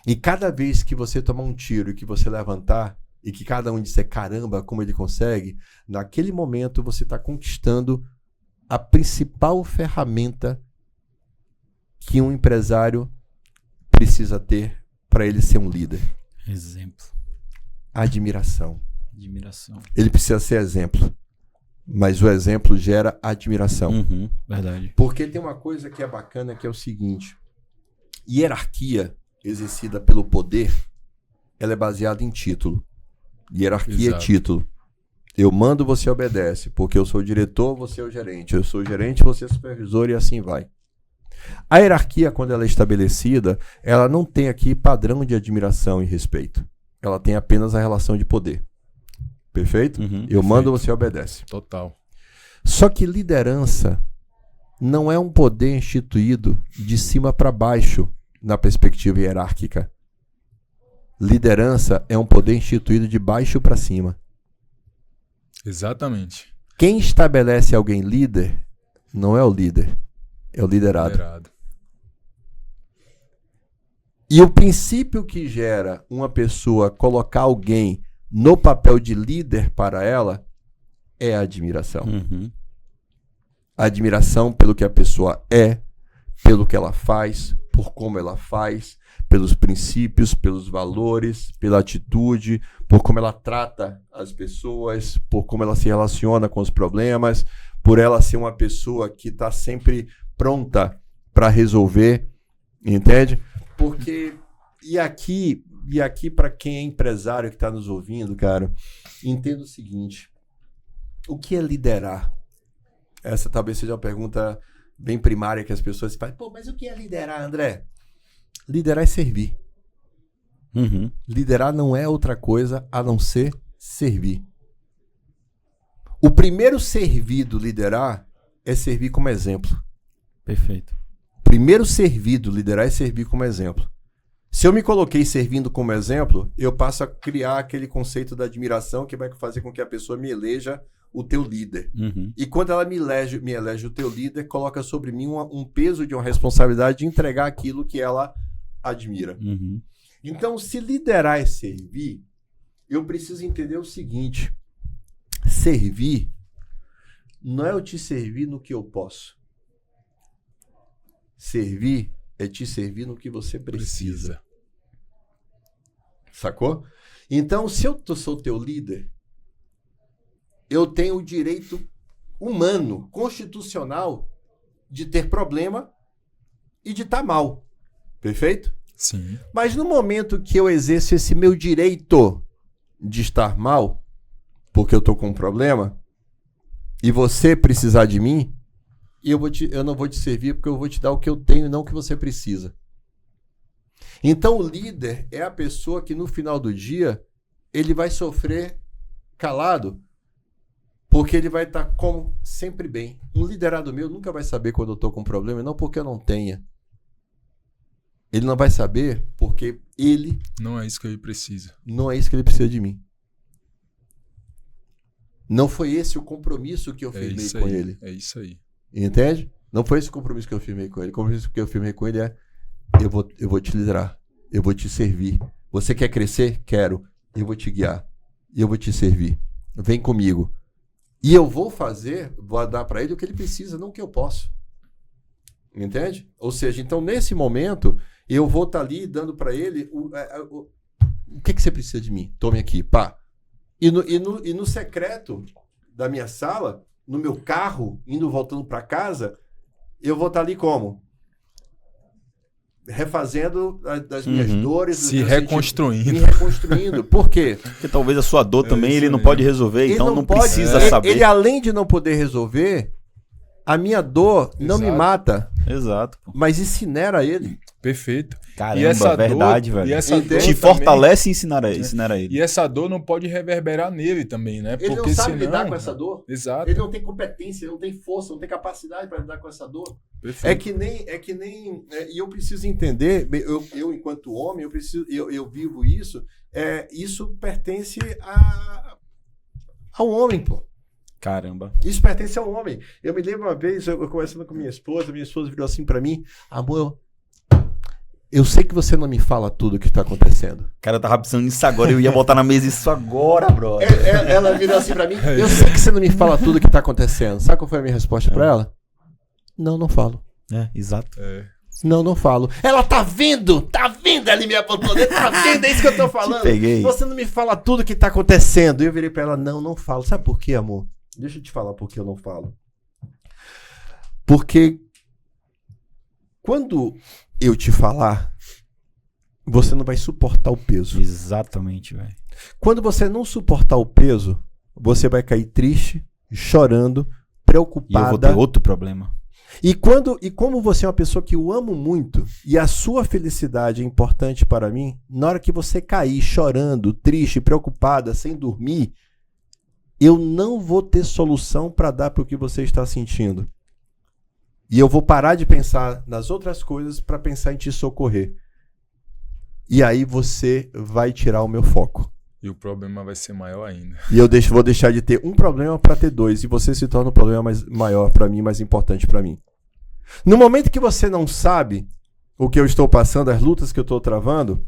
E cada vez que você tomar um tiro e que você levantar, e que cada um disser, caramba, como ele consegue, naquele momento você está conquistando a principal ferramenta que um empresário precisa ter para ele ser um líder. Exemplo. Admiração. Admiração. Ele precisa ser exemplo, mas o exemplo gera admiração. Verdade. Porque tem uma coisa que é bacana, que é o seguinte, hierarquia exercida pelo poder, ela é baseada em título. Hierarquia é título. Eu mando, você obedece, porque eu sou o diretor, você é o gerente. Eu sou o gerente, você é o supervisor e assim vai. A hierarquia, quando ela é estabelecida, ela não tem aqui padrão de admiração e respeito. Ela tem apenas a relação de poder. Perfeito? Eu mando, você obedece. Total. Só que liderança não é um poder instituído de cima para baixo na perspectiva hierárquica. Liderança é um poder instituído de baixo para cima. Exatamente. Quem estabelece alguém líder não é o líder, é o liderado. E o princípio que gera uma pessoa colocar alguém no papel de líder para ela é a admiração. A admiração pelo que a pessoa é, pelo que ela faz, por como ela faz, pelos princípios, pelos valores, pela atitude, por como ela trata as pessoas, por como ela se relaciona com os problemas, por ela ser uma pessoa que está sempre pronta para resolver, entende? Porque, e aqui para quem é empresário que está nos ouvindo, cara, entenda o seguinte, o que é liderar? Essa talvez seja uma pergunta bem primária que as pessoas fazem. Pô, mas o que é liderar, André? Liderar é servir. Liderar não é outra coisa a não ser servir. O primeiro servir do liderar é servir como exemplo. Perfeito. O primeiro servir do liderar é servir como exemplo. Se eu me coloquei servindo como exemplo, eu passo a criar aquele conceito da admiração que vai fazer com que a pessoa me eleja o teu líder. E quando ela me elege o teu líder, coloca sobre mim um peso de uma responsabilidade de entregar aquilo que ela admira. Então, se liderar é servir, eu preciso entender o seguinte, servir não é eu te servir no que eu posso. Servir é te servir no que você precisa. Sacou? Então, se eu sou teu líder, eu tenho o direito humano, constitucional, de ter problema e de estar mal. Perfeito? Sim. Mas no momento que eu exerço esse meu direito de estar mal, porque eu tô com um problema, e você precisar de mim, eu não vou te servir porque eu vou te dar o que eu tenho e não o que você precisa. Então o líder é a pessoa que no final do dia ele vai sofrer calado, porque ele vai estar como sempre bem. Um liderado meu nunca vai saber quando eu estou com um problema, não porque eu não tenha. Ele não vai saber porque ele... Não é isso que ele precisa. Não é isso que ele precisa de mim. Não foi esse o compromisso que eu firmei com ele. É isso aí. Entende? Não foi esse o compromisso que eu firmei com ele. O compromisso que eu firmei com ele é: eu vou te liderar, eu vou te servir. Você quer crescer? Quero. Eu vou te guiar e eu vou te servir. Vem comigo. E eu vou dar para ele o que ele precisa, não o que eu posso. Entende? Ou seja, então nesse momento eu vou estar ali dando para ele o que você precisa de mim? Tome aqui, pá. E no secreto da minha sala, no meu carro, voltando para casa, eu vou estar ali como? Refazendo das minhas dores. Se reconstruindo. Me reconstruindo. Por quê? Porque talvez a sua dor também ele não pode resolver, então não precisa saber. Ele, além de não poder resolver, a minha dor não me mata. Exato. Pô. Mas incinera ele. Perfeito. Caramba, e essa verdade, dor, velho. E essa dor te fortalece e ensina ele. E essa dor não pode reverberar nele também, né? Ele porque não sabe lidar com essa dor. Exato. Ele não tem competência, ele não tem força, não tem capacidade para lidar com essa dor. Perfeito. É que nem e eu preciso entender, eu enquanto homem, eu vivo isso, isso pertence ao homem, pô. Caramba. Isso pertence ao homem. Eu me lembro uma vez, eu conversando com minha esposa virou assim pra mim: amor, eu sei que você não me fala tudo o que tá acontecendo. Cara, eu tava pensando nisso agora, eu ia botar na mesa isso agora, brother. Ela virou assim pra mim: eu sei que você não me fala tudo o que tá acontecendo. Sabe qual foi a minha resposta pra ela? Não falo. Exato. Não falo. Ela tá vendo ali me apontando, tá vendo, é isso que eu tô falando. Peguei. Você não me fala tudo o que tá acontecendo. E eu virei pra ela: não falo. Sabe por quê, amor? Deixa eu te falar por que eu não falo. Porque quando eu te falar, você não vai suportar o peso. Exatamente, velho. Quando você não suportar o peso, você vai cair triste, chorando, preocupada. E eu vou ter outro problema. E como você é uma pessoa que eu amo muito e a sua felicidade é importante para mim, na hora que você cair chorando, triste, preocupada, sem dormir, eu não vou ter solução para dar para o que você está sentindo. E eu vou parar de pensar nas outras coisas para pensar em te socorrer. E aí você vai tirar o meu foco. E o problema vai ser maior ainda. E eu vou deixar de ter um problema para ter dois. E você se torna um problema maior para mim, mais importante para mim. No momento que você não sabe o que eu estou passando, as lutas que eu estou travando,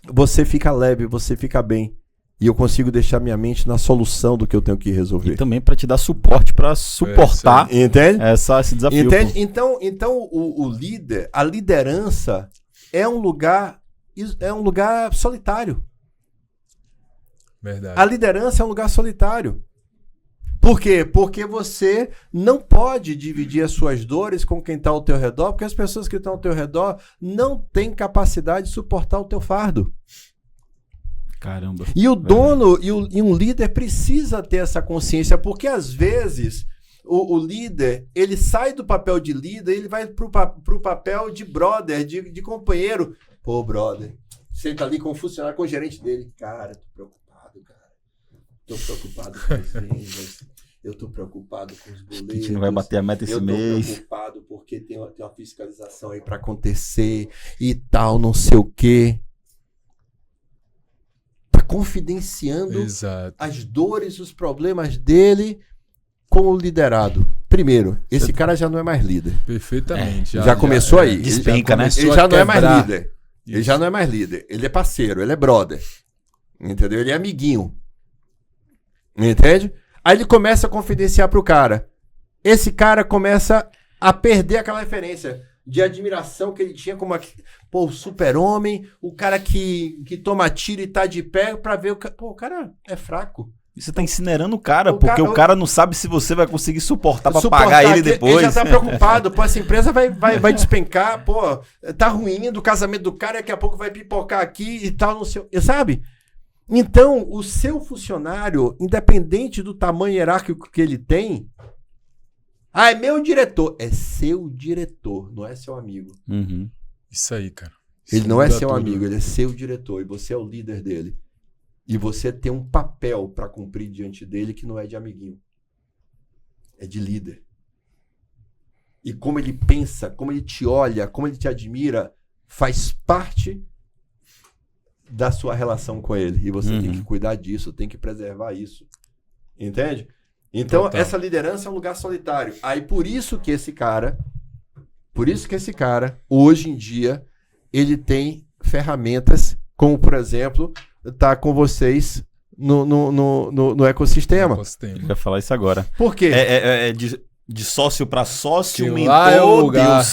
você fica leve, você fica bem. E eu consigo deixar minha mente na solução do que eu tenho que resolver. E também para te dar suporte, para suportar entende? Esse desafio. Entende? Então o líder, a liderança é um lugar solitário. Verdade. A liderança é um lugar solitário. Por quê? Porque você não pode dividir as suas dores com quem está ao teu redor, porque as pessoas que estão ao teu redor não têm capacidade de suportar o teu fardo. Caramba. E o dono e um líder precisa ter essa consciência, porque às vezes o líder, ele sai do papel de líder e ele vai pro papel de brother, de companheiro. Pô, brother, senta ali com o funcionário, com o gerente dele. Cara, tô preocupado, cara. Tô preocupado com as vendas. Eu tô preocupado com os boletos. A gente não vai bater a meta esse mês. Eu tô preocupado porque tem uma fiscalização aí pra acontecer e tal, não sei o quê. Confidenciando as dores, os problemas dele com o liderado. Primeiro, esse cara já não é mais líder. Perfeitamente. Já começou aí. Despenca, né? Ele já não é mais líder. Ele já não é mais líder. Ele é parceiro, ele é brother. Entendeu? Ele é amiguinho. Entende? Aí ele começa a confidenciar pro cara. Esse cara começa a perder aquela referência de admiração que ele tinha como pô, o super-homem, o cara que toma tiro e tá de pé pra ver o cara. Pô, o cara é fraco. E você tá incinerando o cara, porque o cara não sabe se você vai conseguir suportar pra pagar ele depois. Ele já tá preocupado, pô, essa empresa vai despencar, pô, tá ruim do casamento do cara, daqui a pouco vai pipocar aqui e tal, não sei, sabe? Então, o seu funcionário, independente do tamanho hierárquico que ele tem, é meu diretor. É seu diretor, não é seu amigo. Uhum. Isso aí, cara. Ele não é seu amigo, ele é seu diretor e você é o líder dele. E você tem um papel para cumprir diante dele que não é de amiguinho. É de líder. E como ele pensa, como ele te olha, como ele te admira, faz parte da sua relação com ele. E você tem que cuidar disso, tem que preservar isso. Entende? Então, essa liderança é um lugar solitário. Aí, por isso que esse cara, hoje em dia, ele tem ferramentas como, por exemplo, tá com vocês no ecossistema. Eu ia falar isso agora. Por quê? É de sócio para sócio, mentor, lá é o lugar.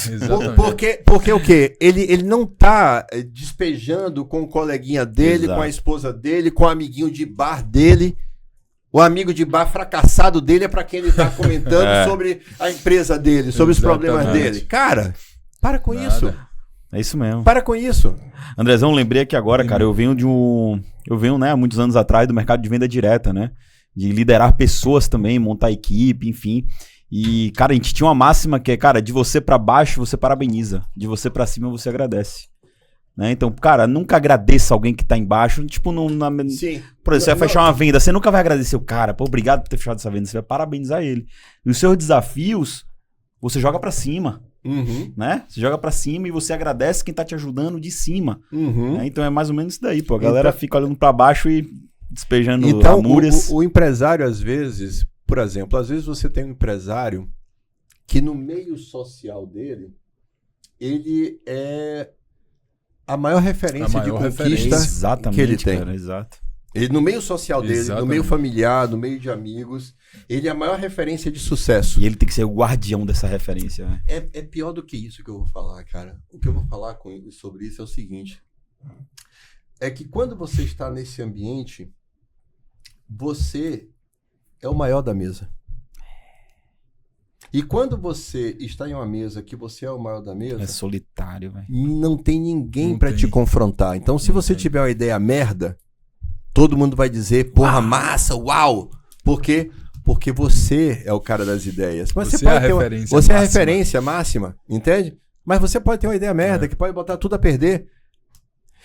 Porque o quê? Ele não tá despejando com o coleguinha dele, com a esposa dele, com o amiguinho de bar dele. O amigo de bar fracassado dele é para quem ele tá comentando sobre a empresa dele, sobre os problemas dele. Cara, para com isso. É isso mesmo. Para com isso. Andrezão, lembrei aqui agora, cara, eu venho, né, há muitos anos atrás do mercado de venda direta, né? De liderar pessoas também, montar equipe, enfim. E, cara, a gente tinha uma máxima que é, cara, de você pra baixo você parabeniza, de você pra cima você agradece. Né? Então, cara, nunca agradeça alguém que tá embaixo, tipo, Sim. Por exemplo, você vai fechar uma venda, você nunca vai agradecer o cara, pô, obrigado por ter fechado essa venda, você vai parabenizar ele. E os seus desafios, você joga pra cima. Né? Você joga pra cima e você agradece quem tá te ajudando de cima. Né? Então é mais ou menos isso daí, pô. A galera fica olhando pra baixo e despejando amores. O empresário, às vezes, por exemplo, às vezes você tem um empresário que no meio social dele, ele é a maior referência de conquista que ele tem. Cara, exato. Ele, no meio social dele, no meio familiar, no meio de amigos, ele é a maior referência de sucesso. E ele tem que ser o guardião dessa referência. Né? É pior do que isso que eu vou falar, cara. O que eu vou falar sobre isso é o seguinte. É que quando você está nesse ambiente, você é o maior da mesa. E quando você está em uma mesa que você é o maior da mesa... É solitário, velho. Não tem ninguém para te confrontar. Então, se você tiver uma ideia merda... Todo mundo vai dizer, porra, massa, uau! Por quê? Porque você é o cara das ideias. Mas você pode você é a referência máxima, entende? Mas você pode ter uma ideia merda que pode botar tudo a perder.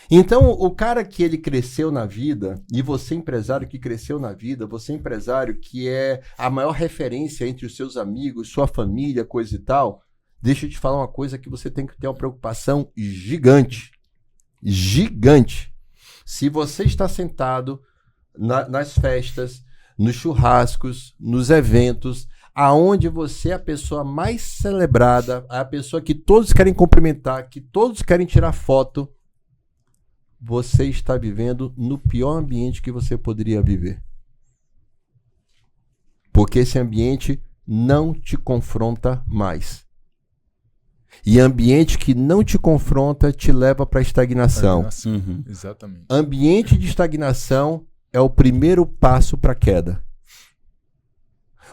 Então, o cara que ele cresceu na vida, e você empresário que cresceu na vida, você empresário que é a maior referência entre os seus amigos, sua família, coisa e tal, deixa eu te falar uma coisa que você tem que ter uma preocupação gigante. Gigante. Se você está sentado nas festas, nos churrascos, nos eventos, aonde você é a pessoa mais celebrada, a pessoa que todos querem cumprimentar, que todos querem tirar foto, você está vivendo no pior ambiente que você poderia viver. Porque esse ambiente não te confronta mais. E ambiente que não te confronta te leva para a estagnação. Exatamente. Ambiente de estagnação é o primeiro passo para a queda.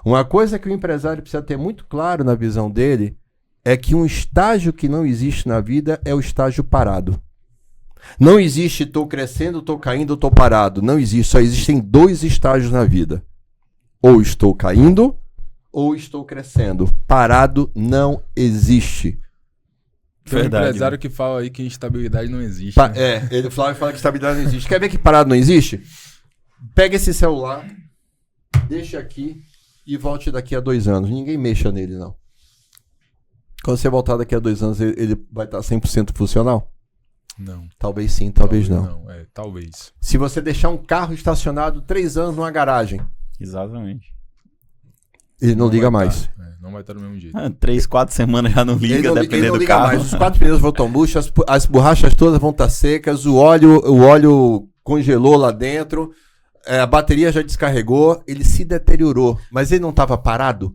Uma coisa que o empresário precisa ter muito claro na visão dele é que um estágio que não existe na vida é o estágio parado. Não existe estou crescendo, estou caindo, estou parado. Não existe. Só existem dois estágios na vida. Ou estou caindo ou estou crescendo. Parado não existe. Tem um empresário que fala aí que instabilidade não existe. Ele fala que estabilidade não existe. Quer ver que parado não existe? Pega esse celular, deixa aqui e volte daqui a 2 anos. Ninguém mexa nele, não. Quando você voltar daqui a 2 anos, ele vai estar 100% funcional? Não. Talvez sim, talvez não. Talvez. Se você deixar um carro estacionado 3 anos numa garagem. Exatamente. Ele não liga mais. Não vai estar do mesmo jeito. 3, 4 semanas já não liga, dependendo do carro. Mais. Os 4 pneus vão estar murchos, as borrachas todas vão estar secas, o óleo congelou lá dentro, a bateria já descarregou, ele se deteriorou. Mas ele não estava parado?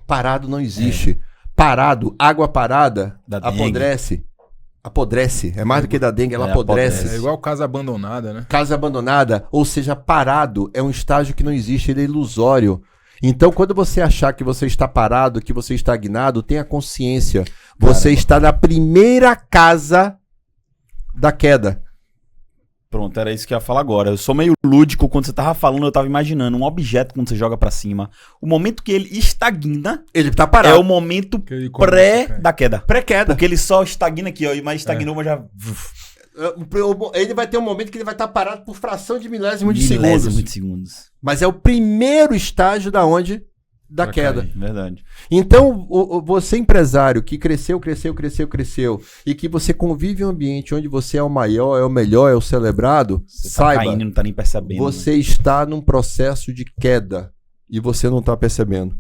Parado não existe. Parado, água parada, apodrece. apodrece. É mais do que da dengue, ela apodrece. É igual casa abandonada, né? Casa abandonada, ou seja, parado, é um estágio que não existe, ele é ilusório. Então, quando você achar que você está parado, que você está estagnado, tenha consciência. Você está na primeira casa da queda. Pronto, era isso que eu ia falar agora. Eu sou meio lúdico, quando você tava falando, eu tava imaginando um objeto quando você joga pra cima. O momento que ele estagna, ele tá parado. É o momento da queda. Pré-queda. Porque ele só estagna aqui, ó, mas estagnou, mas já... Ele vai ter um momento que ele vai estar parado por fração de milésimo de segundos. Mas é o primeiro estágio da queda. Cair, verdade. Então, você empresário que cresceu, e que você convive em um ambiente onde você é o maior, é o melhor, é o celebrado, você saiba, tá caindo, não tá nem percebendo. Você está num processo de queda e você não está percebendo.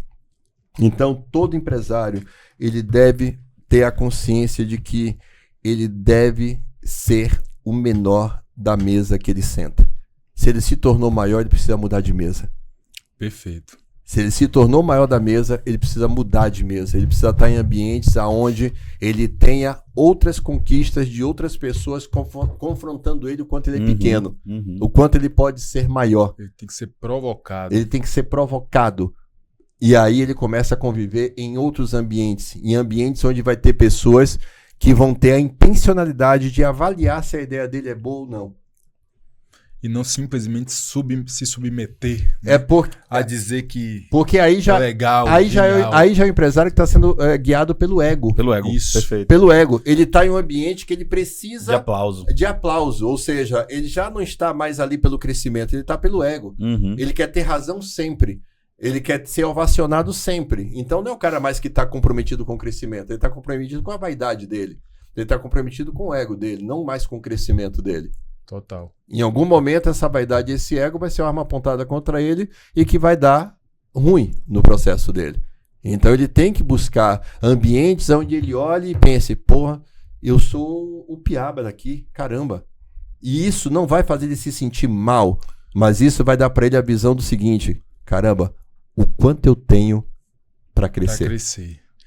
Então, todo empresário, ele deve ter a consciência de que ele deve ser o menor da mesa que ele senta. Se ele se tornou maior, ele precisa mudar de mesa. Perfeito. Se ele se tornou maior da mesa, ele precisa mudar de mesa. Ele precisa estar em ambientes onde ele tenha outras conquistas de outras pessoas confrontando ele o quanto ele é pequeno. O quanto ele pode ser maior. Ele tem que ser provocado. Ele tem que ser provocado. E aí ele começa a conviver em outros ambientes. Em ambientes onde vai ter pessoas que vão ter a intencionalidade de avaliar se a ideia dele é boa ou não. E não simplesmente se submeter, né? A dizer que porque aí já, é legal. Aí já é o empresário que está sendo guiado pelo ego. Pelo ego. Isso. Perfeito. Pelo ego. Ele está em um ambiente que ele precisa de aplauso. Ou seja, ele já não está mais ali pelo crescimento, ele está pelo ego. Ele quer ter razão sempre. Ele quer ser ovacionado sempre. Então não é o cara mais que está comprometido com o crescimento. Ele está comprometido com a vaidade dele. Ele está comprometido com o ego dele, não mais com o crescimento dele. Total. Em algum momento, essa vaidade e esse ego vai ser uma arma apontada contra ele e que vai dar ruim no processo dele. Então, ele tem que buscar ambientes onde ele olhe e pense, porra, eu sou o piaba daqui, caramba. E isso não vai fazer ele se sentir mal, mas isso vai dar para ele a visão do seguinte, caramba, o quanto eu tenho para crescer.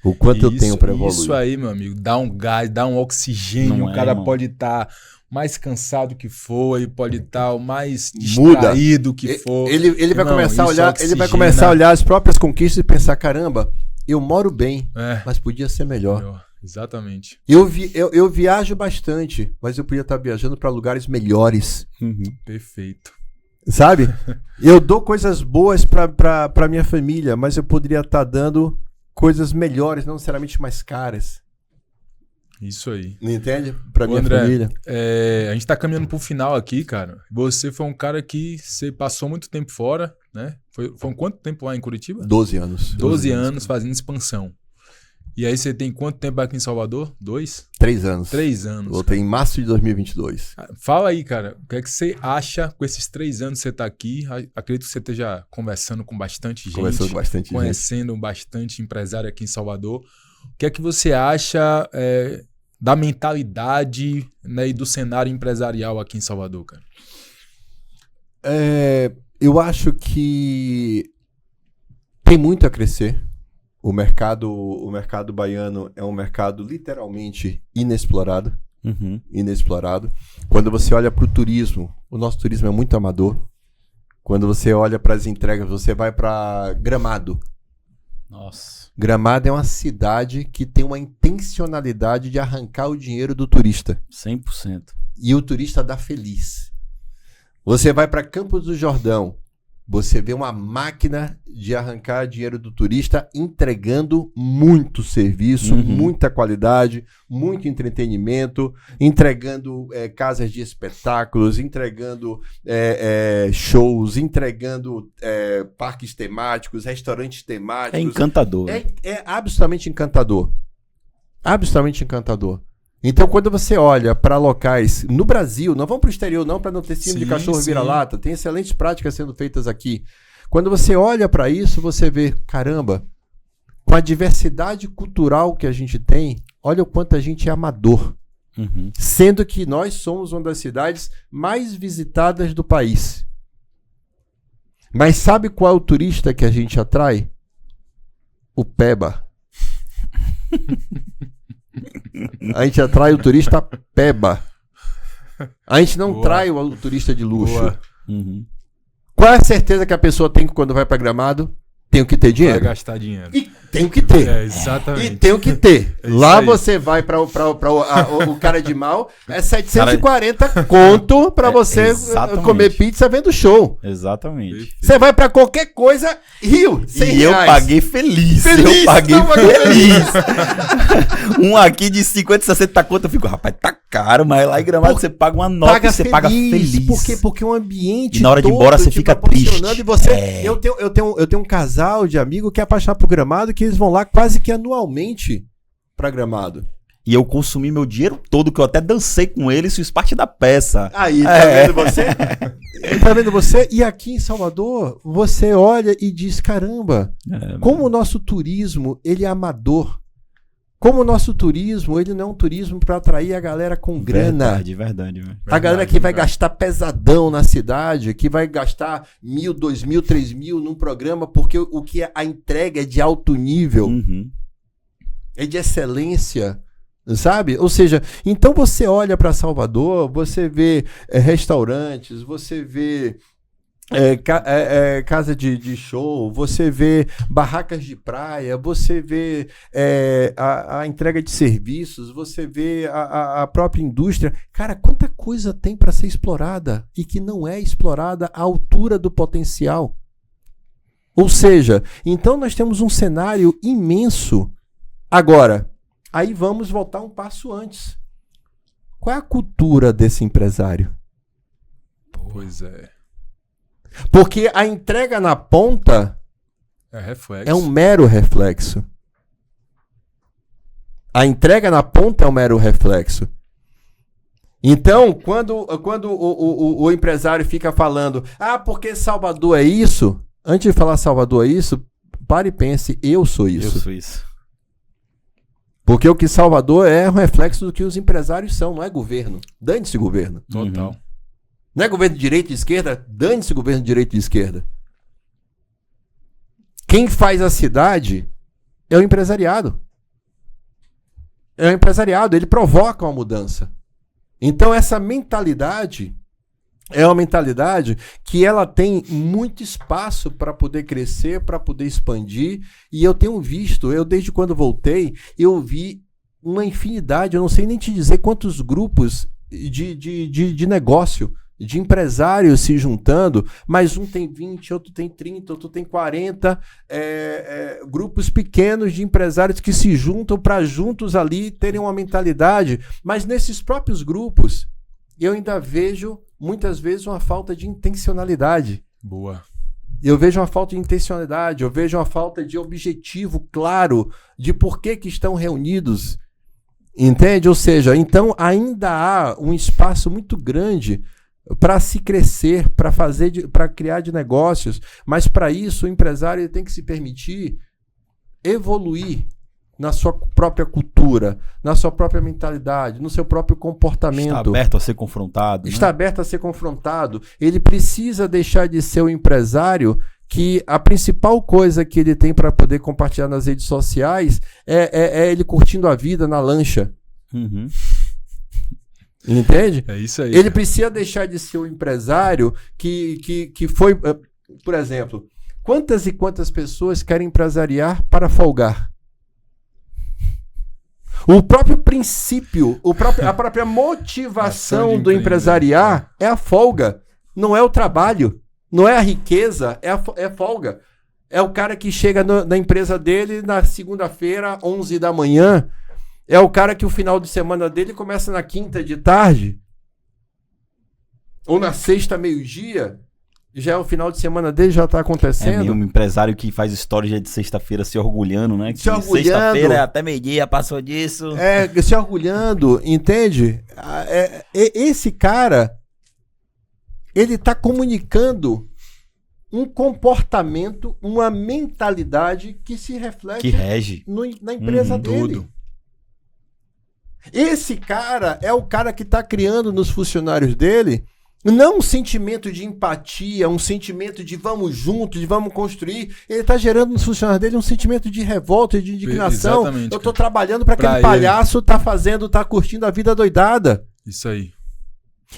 O quanto eu tenho para evoluir. Isso aí, meu amigo, dá um gás, dá um oxigênio. O cara pode estar mais cansado que for, ele pode estar o mais distraído que for. Ele vai começar a olhar, ele vai começar a olhar as próprias conquistas e pensar, caramba, eu moro bem, mas podia ser melhor. Exatamente. Eu viajo bastante, mas eu podia estar viajando para lugares melhores. Perfeito. Sabe? Eu dou coisas boas para minha família, mas eu poderia estar dando coisas melhores, não necessariamente mais caras. Isso aí. Não entende? Pra minha família. A gente tá caminhando pro final aqui, cara. Você foi um cara que você passou muito tempo fora, né? Foi quanto tempo lá em Curitiba? 12 anos. 12 anos fazendo expansão. E aí você tem quanto tempo aqui em Salvador? 2? 3 anos. 3 anos. Voltei em março de 2022. Fala aí, cara. O que é que você acha com esses 3 anos que você tá aqui? Acredito que você esteja conversando com bastante gente. Conhecendo bastante empresário aqui em Salvador. O que é que você acha da mentalidade, né, e do cenário empresarial aqui em Salvador, cara? Eu acho que tem muito a crescer. O mercado baiano é um mercado literalmente inexplorado. Inexplorado. Quando você olha para o turismo, o nosso turismo é muito amador. Quando você olha para as entregas, você vai para Gramado. Nossa. Gramado é uma cidade que tem uma intencionalidade de arrancar o dinheiro do turista. 100%. E o turista dá feliz. Você vai para Campos do Jordão, você vê uma máquina de arrancar dinheiro do turista entregando muito serviço, muita qualidade, muito entretenimento, entregando casas de espetáculos, entregando shows, entregando parques temáticos, restaurantes temáticos. É encantador. É absolutamente encantador. Absolutamente encantador. Então, quando você olha para locais no Brasil, não vamos para o exterior não, para não ter cima de cachorro vira-lata, tem excelentes práticas sendo feitas aqui. Quando você olha para isso, você vê, caramba, com a diversidade cultural que a gente tem, olha o quanto a gente é amador. Sendo que nós somos uma das cidades mais visitadas do país. Mas sabe qual é o turista que a gente atrai? O peba. A gente atrai o turista peba. A gente não trai o turista de luxo. Uhum. Qual é a certeza que a pessoa tem quando vai para Gramado? Tenho que ter dinheiro. Vai gastar dinheiro. E tenho que ter. Exatamente. E tenho que ter. É isso Lá aí. você vai para o cara de mal, é 740 conto para você exatamente. comer pizza vendo show. Exatamente. Você vai para qualquer coisa, Rio, 100 E eu reais. paguei feliz. Feliz, Eu paguei não, mas feliz. Um aqui de 50, 60 conto, eu fico, rapaz, tá caro, mas lá em Gramado você paga uma nota e você paga feliz. Porque o ambiente E na hora de ir todo embora você te fica proporcionando, triste. E você, É. eu tenho um casal de amigo que é apaixonado por Gramado, que eles vão lá quase que anualmente pra Gramado. E eu consumi meu dinheiro todo, que eu até dancei com eles, fiz parte da peça. Aí, tá vendo você? Tá vendo você? E aqui em Salvador, você olha e diz, caramba, como o nosso turismo, ele é amador. Como o nosso turismo, ele não é um turismo para atrair a galera com grana. Verdade. A galera que vai gastar pesadão na cidade, que vai gastar 1.000, 2.000, 3.000 num programa, porque o que a entrega é de alto nível, é de excelência, sabe? Ou seja, então você olha para Salvador, você vê restaurantes, você vê casa de show, você vê barracas de praia, você vê a entrega de serviços, você vê a própria indústria. Cara, quanta coisa tem para ser explorada e que não é explorada à altura do potencial. Ou seja, então nós temos um cenário imenso. Agora, aí vamos voltar um passo antes. Qual é a cultura desse empresário? Pois é. Porque a entrega na ponta é um mero reflexo. A entrega na ponta é um mero reflexo. Então, quando o empresário fica falando, porque Salvador é isso, antes de falar Salvador é isso, pare e pense, eu sou isso. Eu sou isso. Porque o que Salvador é um reflexo do que os empresários são, não é governo. Dane-se governo. Total. Não é governo de direita e de esquerda? Dane-se governo de direita e de esquerda. Quem faz a cidade é o empresariado. É o empresariado, ele provoca uma mudança. Então essa mentalidade é uma mentalidade que ela tem muito espaço para poder crescer, para poder expandir. E eu tenho visto, desde quando voltei, eu vi uma infinidade, eu não sei nem te dizer quantos grupos de negócio, de empresários se juntando, mas um tem 20, outro tem 30, outro tem 40, grupos pequenos de empresários que se juntam para juntos ali terem uma mentalidade, mas nesses próprios grupos eu ainda vejo muitas vezes uma falta de intencionalidade. Boa. Eu vejo uma falta de intencionalidade, eu vejo uma falta de objetivo claro de por que estão reunidos, entende? Ou seja, então ainda há um espaço muito grande para se crescer, para criar de negócios, mas para isso o empresário ele tem que se permitir evoluir na sua própria cultura, na sua própria mentalidade, no seu próprio comportamento. Está aberto a ser confrontado. Está aberto a ser confrontado. Ele precisa deixar de ser o empresário que a principal coisa que ele tem para poder compartilhar nas redes sociais é ele curtindo a vida na lancha. Uhum. Entende? É isso aí. Ele precisa deixar de ser o empresário que foi... Por exemplo, quantas e quantas pessoas querem empresariar para folgar? O próprio princípio, a própria motivação do empresariar é a folga. Não é o trabalho, não é a riqueza, é a folga. É o cara que chega na empresa dele na segunda-feira, 11 da manhã. É o cara que o final de semana dele começa na quinta de tarde. Ou na sexta, meio-dia. Já é o final de semana dele, já está acontecendo. É mesmo, empresário que faz história já de sexta-feira se orgulhando, né? Que se orgulhando. Sexta-feira é até meio-dia, passou disso. Se orgulhando, entende? Esse cara, ele está comunicando um comportamento, uma mentalidade que se reflete que rege na empresa dele. Tudo. Esse cara é o cara que está criando nos funcionários dele Não um sentimento de empatia, um sentimento de vamos juntos, de vamos construir. Ele está gerando nos funcionários dele um sentimento de revolta, de indignação. Exatamente, eu estou trabalhando para aquele palhaço tá curtindo a vida doidada. Isso aí.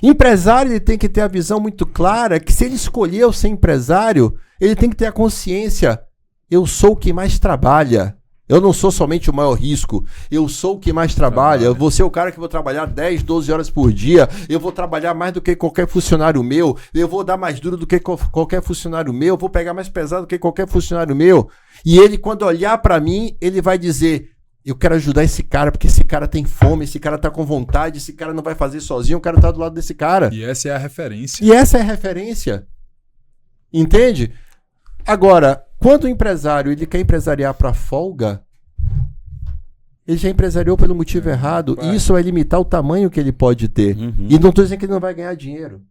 Empresário, ele tem que ter a visão muito clara que se ele escolheu ser empresário, ele tem que ter a consciência. Eu sou o que mais trabalha. Eu não sou somente o maior risco, eu sou o que mais trabalha. Eu vou ser o cara que vou trabalhar 10, 12 horas por dia, eu vou trabalhar mais do que qualquer funcionário meu, eu vou dar mais duro do que qualquer funcionário meu, eu vou pegar mais pesado do que qualquer funcionário meu. E ele, quando olhar para mim, ele vai dizer, eu quero ajudar esse cara, porque esse cara tem fome, esse cara tá com vontade, esse cara não vai fazer sozinho, eu quero estar do lado desse cara. E essa é a referência. Entende? Agora, quando o empresário ele quer empresariar para folga, ele já empresariou pelo motivo errado. E isso vai limitar o tamanho que ele pode ter. E não estou dizendo que ele não vai ganhar dinheiro.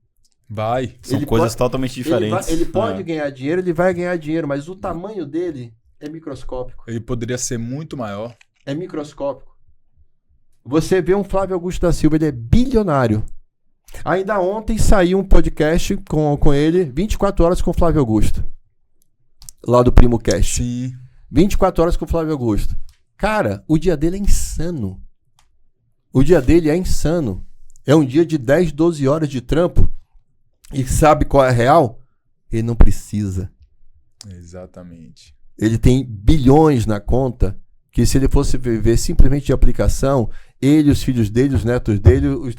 São coisas totalmente diferentes. Ele pode ganhar dinheiro, ele vai ganhar dinheiro, mas o tamanho dele é microscópico. Ele poderia ser muito maior. É microscópico. Você vê um Flávio Augusto da Silva, ele é bilionário. Ainda ontem saiu um podcast com ele, 24 horas com o Flávio Augusto. Lá do Primo Cast. Sim. 24 horas com o Flávio Augusto. Cara, o dia dele é insano. O dia dele é insano. É um dia de 10, 12 horas de trampo. E sabe qual é a real? Ele não precisa. Exatamente. Ele tem bilhões na conta, que se ele fosse viver simplesmente de aplicação, ele, os filhos dele, os netos dele, o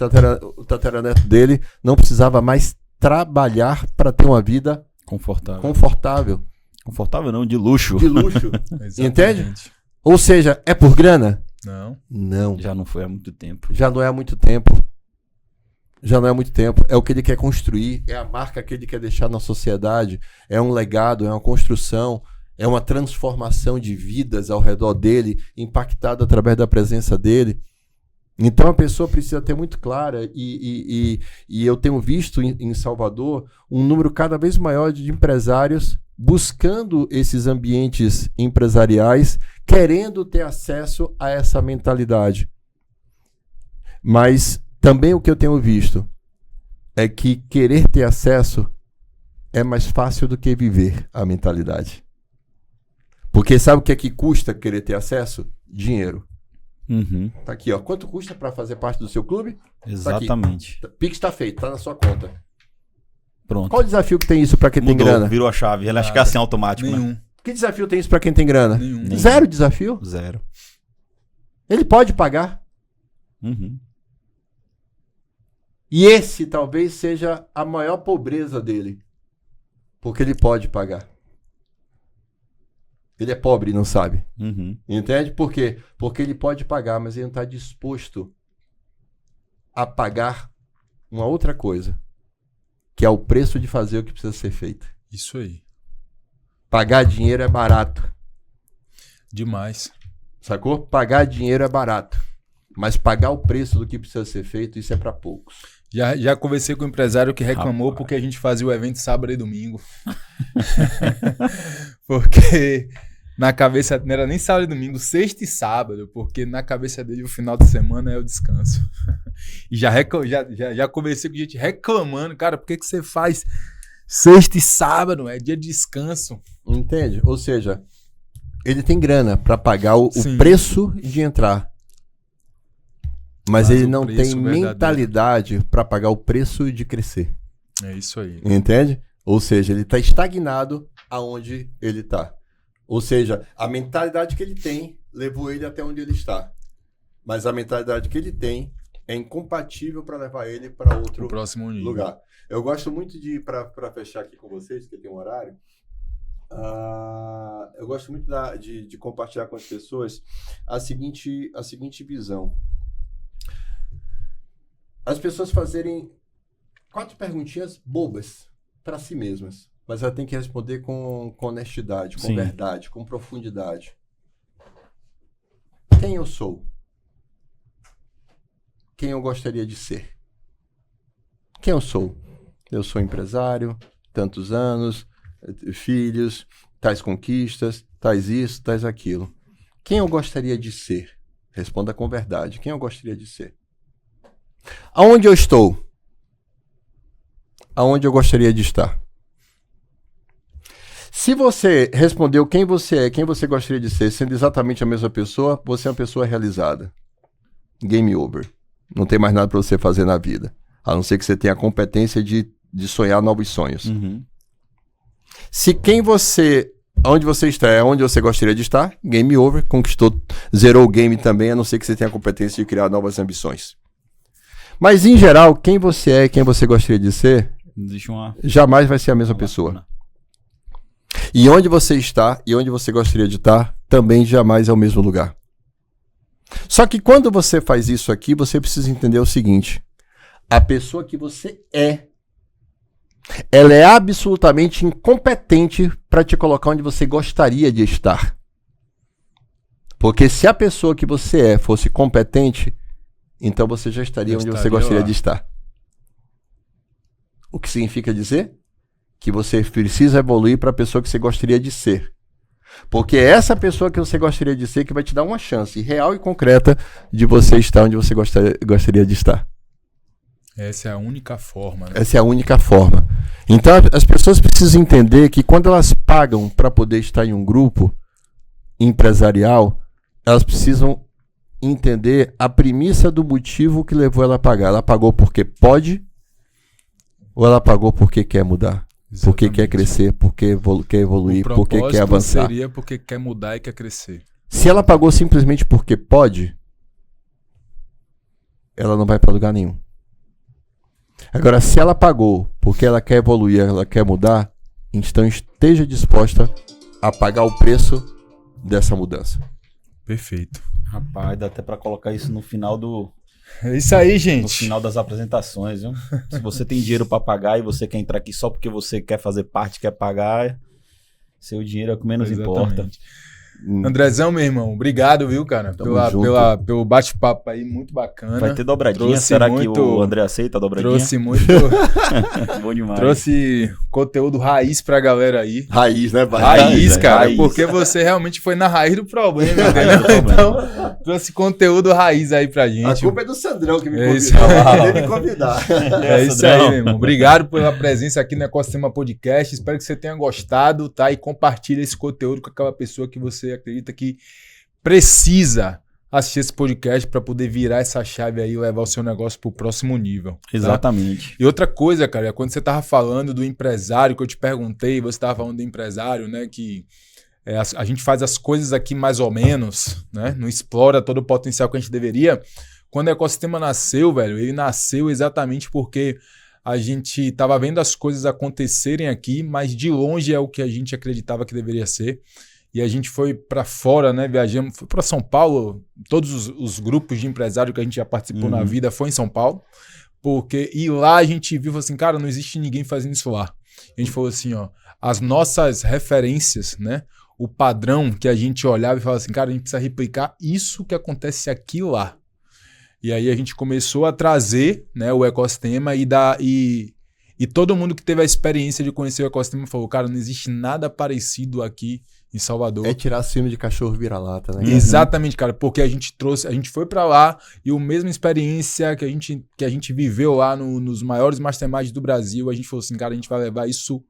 tataraneto dele, não precisava mais trabalhar para ter uma vida confortável. Confortável não, de luxo. De luxo. Entende? Ou seja, é por grana? Não. Já não foi há muito tempo. Já não é há muito tempo. É o que ele quer construir, é a marca que ele quer deixar na sociedade, é um legado, é uma construção, é uma transformação de vidas ao redor dele, impactada através da presença dele. Então a pessoa precisa ter muito clara, e eu tenho visto em Salvador um número cada vez maior de empresários buscando esses ambientes empresariais, querendo ter acesso a essa mentalidade. Mas também o que eu tenho visto é que querer ter acesso é mais fácil do que viver a mentalidade. Porque sabe o que é que custa querer ter acesso? Dinheiro. Tá aqui, ó. Quanto custa para fazer parte do seu clube? Exatamente. Tá, Pix tá feito, tá na sua conta. Pronto. Qual o desafio que tem isso para quem tem grana? Virou a chave. Ele acha que é assim automático, Nenhum. né? Que desafio tem isso para quem tem grana? Nenhum. Zero desafio? Zero. Ele pode pagar. E esse talvez seja a maior pobreza dele. Porque ele pode pagar. Ele é pobre e não sabe. Entende? Por quê? Porque ele pode pagar, mas ele não está disposto a pagar uma outra coisa, que é o preço de fazer o que precisa ser feito. Isso aí. Pagar dinheiro é barato. Demais. Sacou? Pagar dinheiro é barato. Mas pagar o preço do que precisa ser feito, isso é para poucos. Já conversei com um empresário que reclamou porque a gente fazia o evento sábado e domingo. Porque na cabeça não era nem sábado e domingo, sexta e sábado, porque na cabeça dele o final de semana é o descanso. E já conversei com gente reclamando, cara, por que você faz sexta e sábado? É dia de descanso. Entende? Ou seja, ele tem grana para pagar o preço de entrar. Mas ele não tem mentalidade para pagar o preço de crescer. É isso aí. Entende? Ou seja, ele está estagnado aonde ele está. Ou seja, a mentalidade que ele tem levou ele até onde ele está. Mas a mentalidade que ele tem é incompatível para levar ele para outro próximo lugar. Eu gosto muito de, para fechar aqui com vocês, que tem um horário, eu gosto muito de compartilhar com as pessoas a seguinte visão. As pessoas fazerem 4 perguntinhas bobas para si mesmas, mas ela tem que responder com honestidade, com verdade, com profundidade. Quem eu sou? Quem eu gostaria de ser? Quem eu sou? Eu sou empresário, tantos anos, filhos, tais conquistas, tais isso, tais aquilo. Quem eu gostaria de ser? Responda com verdade. Quem eu gostaria de ser? Aonde eu estou? aonde eu gostaria de estar. Se você respondeu quem você é, quem você gostaria de ser, sendo exatamente a mesma pessoa, você é uma pessoa realizada. Game over. Não tem mais nada para você fazer na vida. A não ser que você tenha a competência de sonhar novos sonhos. Se onde você está é onde você gostaria de estar, game over, zerou o game também, a não ser que você tenha a competência de criar novas ambições. Mas, em geral, quem você é e quem você gostaria de ser, jamais vai ser a mesma pessoa. E onde você está e onde você gostaria de estar, também jamais é o mesmo lugar. Só que quando você faz isso aqui, você precisa entender o seguinte: a pessoa que você é, ela é absolutamente incompetente para te colocar onde você gostaria de estar. Porque se a pessoa que você é fosse competente, então você já estaria onde você gostaria de estar. O que significa dizer? Que você precisa evoluir para a pessoa que você gostaria de ser. Porque é essa pessoa que você gostaria de ser que vai te dar uma chance real e concreta de você estar onde você gostaria de estar. Essa é a única forma. Né? Essa é a única forma. Então as pessoas precisam entender que quando elas pagam para poder estar em um grupo empresarial, elas precisam entender a premissa do motivo que levou ela a pagar. Ela pagou porque pode ou ela pagou porque quer mudar? Exatamente. Porque quer crescer, porque quer evoluir, porque quer avançar. Seria porque quer mudar e quer crescer. Se ela pagou simplesmente porque pode, ela não vai para lugar nenhum. Agora, se ela pagou porque ela quer evoluir, ela quer mudar, então esteja disposta a pagar o preço dessa mudança. Perfeito. Rapaz, dá até para colocar isso no final do... É isso aí, gente. No final das apresentações, viu? Se você tem dinheiro para pagar e você quer entrar aqui só porque você quer fazer parte, quer pagar, seu dinheiro é o que menos importa. Andrezão, meu irmão, obrigado, viu, cara, pelo bate-papo aí, muito bacana. Vai ter dobradinha, será que o André aceita a dobradinha? Trouxe muito. Bom demais. Trouxe conteúdo raiz pra galera aí. Raiz, né? Raiz, cara, raiz. Porque você realmente foi na raiz do problema, entendeu? Então, trouxe conteúdo raiz aí pra gente. A culpa é do Sandrão que me convidou. Ele me convidar. É isso aí, meu irmão. Obrigado pela presença aqui no Ecossistema Podcast. Espero que você tenha gostado, tá? E compartilhe esse conteúdo com aquela pessoa que você acredita que precisa assistir esse podcast para poder virar essa chave aí e levar o seu negócio para o próximo nível. Tá? Exatamente. E outra coisa, cara, quando você tava falando do empresário, que eu te perguntei, você tava falando do empresário, né, que a gente faz as coisas aqui mais ou menos, né, não explora todo o potencial que a gente deveria. Quando o ecossistema nasceu, velho, ele nasceu exatamente porque a gente tava vendo as coisas acontecerem aqui, mas de longe é o que a gente acreditava que deveria ser. E a gente foi para fora, né? Viajamos, foi para São Paulo. Todos os grupos de empresário que a gente já participou na vida foi em São Paulo. E lá a gente viu, falou assim, cara, não existe ninguém fazendo isso lá. A gente falou assim, ó, as nossas referências, né? O padrão que a gente olhava e falava assim, cara, a gente precisa replicar isso que acontece aqui lá. E aí a gente começou a trazer, né, o ecossistema e todo mundo que teve a experiência de conhecer o ecossistema falou, cara, não existe nada parecido aqui em Salvador. É tirar cima de cachorro vira-lata, né? Exatamente, cara, porque a gente foi pra lá e a mesma experiência que a gente viveu lá nos maiores masterminds do Brasil, a gente falou assim, cara, a gente vai levar isso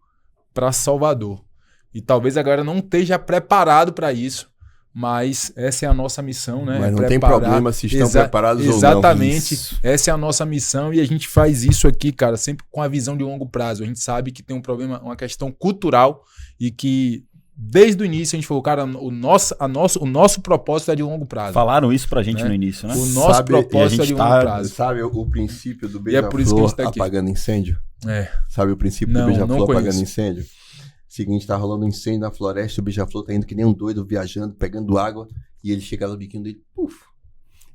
pra Salvador. E talvez agora não esteja preparado para isso, mas essa é a nossa missão, né? Mas não tem problema se estão preparados ou não. Exatamente, essa é a nossa missão e a gente faz isso aqui, cara, sempre com a visão de longo prazo. A gente sabe que tem um problema, uma questão cultural e que desde o início a gente falou, cara, o nosso propósito é de longo prazo. Falaram isso pra gente, né? No início, né? O nosso propósito é de longo prazo. Sabe o princípio do beija-flor apagando incêndio? Sabe o princípio do beija-flor apagando incêndio? Seguinte, tá rolando um incêndio na floresta, o beija-flor tá indo que nem um doido, viajando, pegando água, e ele chega no biquinho dele, puf.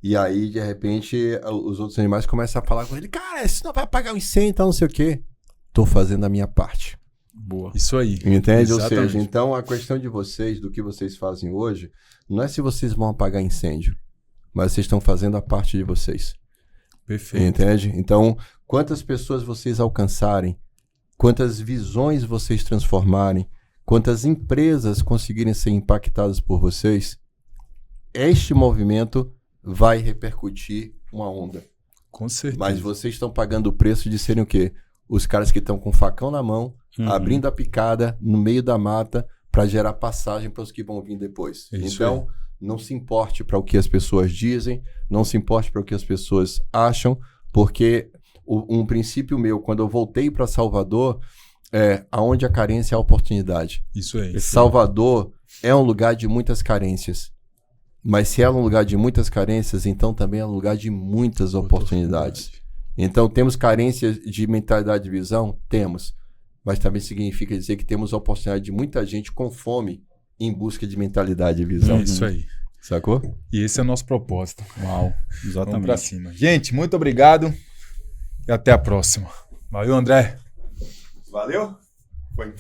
E aí, de repente, os outros animais começam a falar com ele, cara, isso não vai apagar o incêndio, então não sei o quê. Tô fazendo a minha parte. Boa. Isso aí. Entende? Exatamente. Ou seja, então a questão de vocês, do que vocês fazem hoje, não é se vocês vão apagar incêndio, mas vocês estão fazendo a parte de vocês. Perfeito. Entende? Então, quantas pessoas vocês alcançarem, quantas visões vocês transformarem, quantas empresas conseguirem ser impactadas por vocês, este movimento vai repercutir uma onda. Com certeza. Mas vocês estão pagando o preço de serem o quê? os caras que estão com o facão na mão, abrindo a picada no meio da mata para gerar passagem para os que vão vir depois. Então, não se importe para o que as pessoas dizem, não se importe para o que as pessoas acham, porque um princípio meu, quando eu voltei para Salvador, aonde a carência é a oportunidade. Isso aí. Salvador é um lugar de muitas carências. Mas se é um lugar de muitas carências, então também é um lugar de muitas oportunidades. Então, temos carências de mentalidade de visão? Temos. Mas também significa dizer que temos a oportunidade de muita gente com fome em busca de mentalidade de visão. É isso aí. Sacou? E esse é o nosso propósito. Uau, exatamente. Vamos pra cima. Gente, muito obrigado e até a próxima. Valeu, André. Valeu. Foi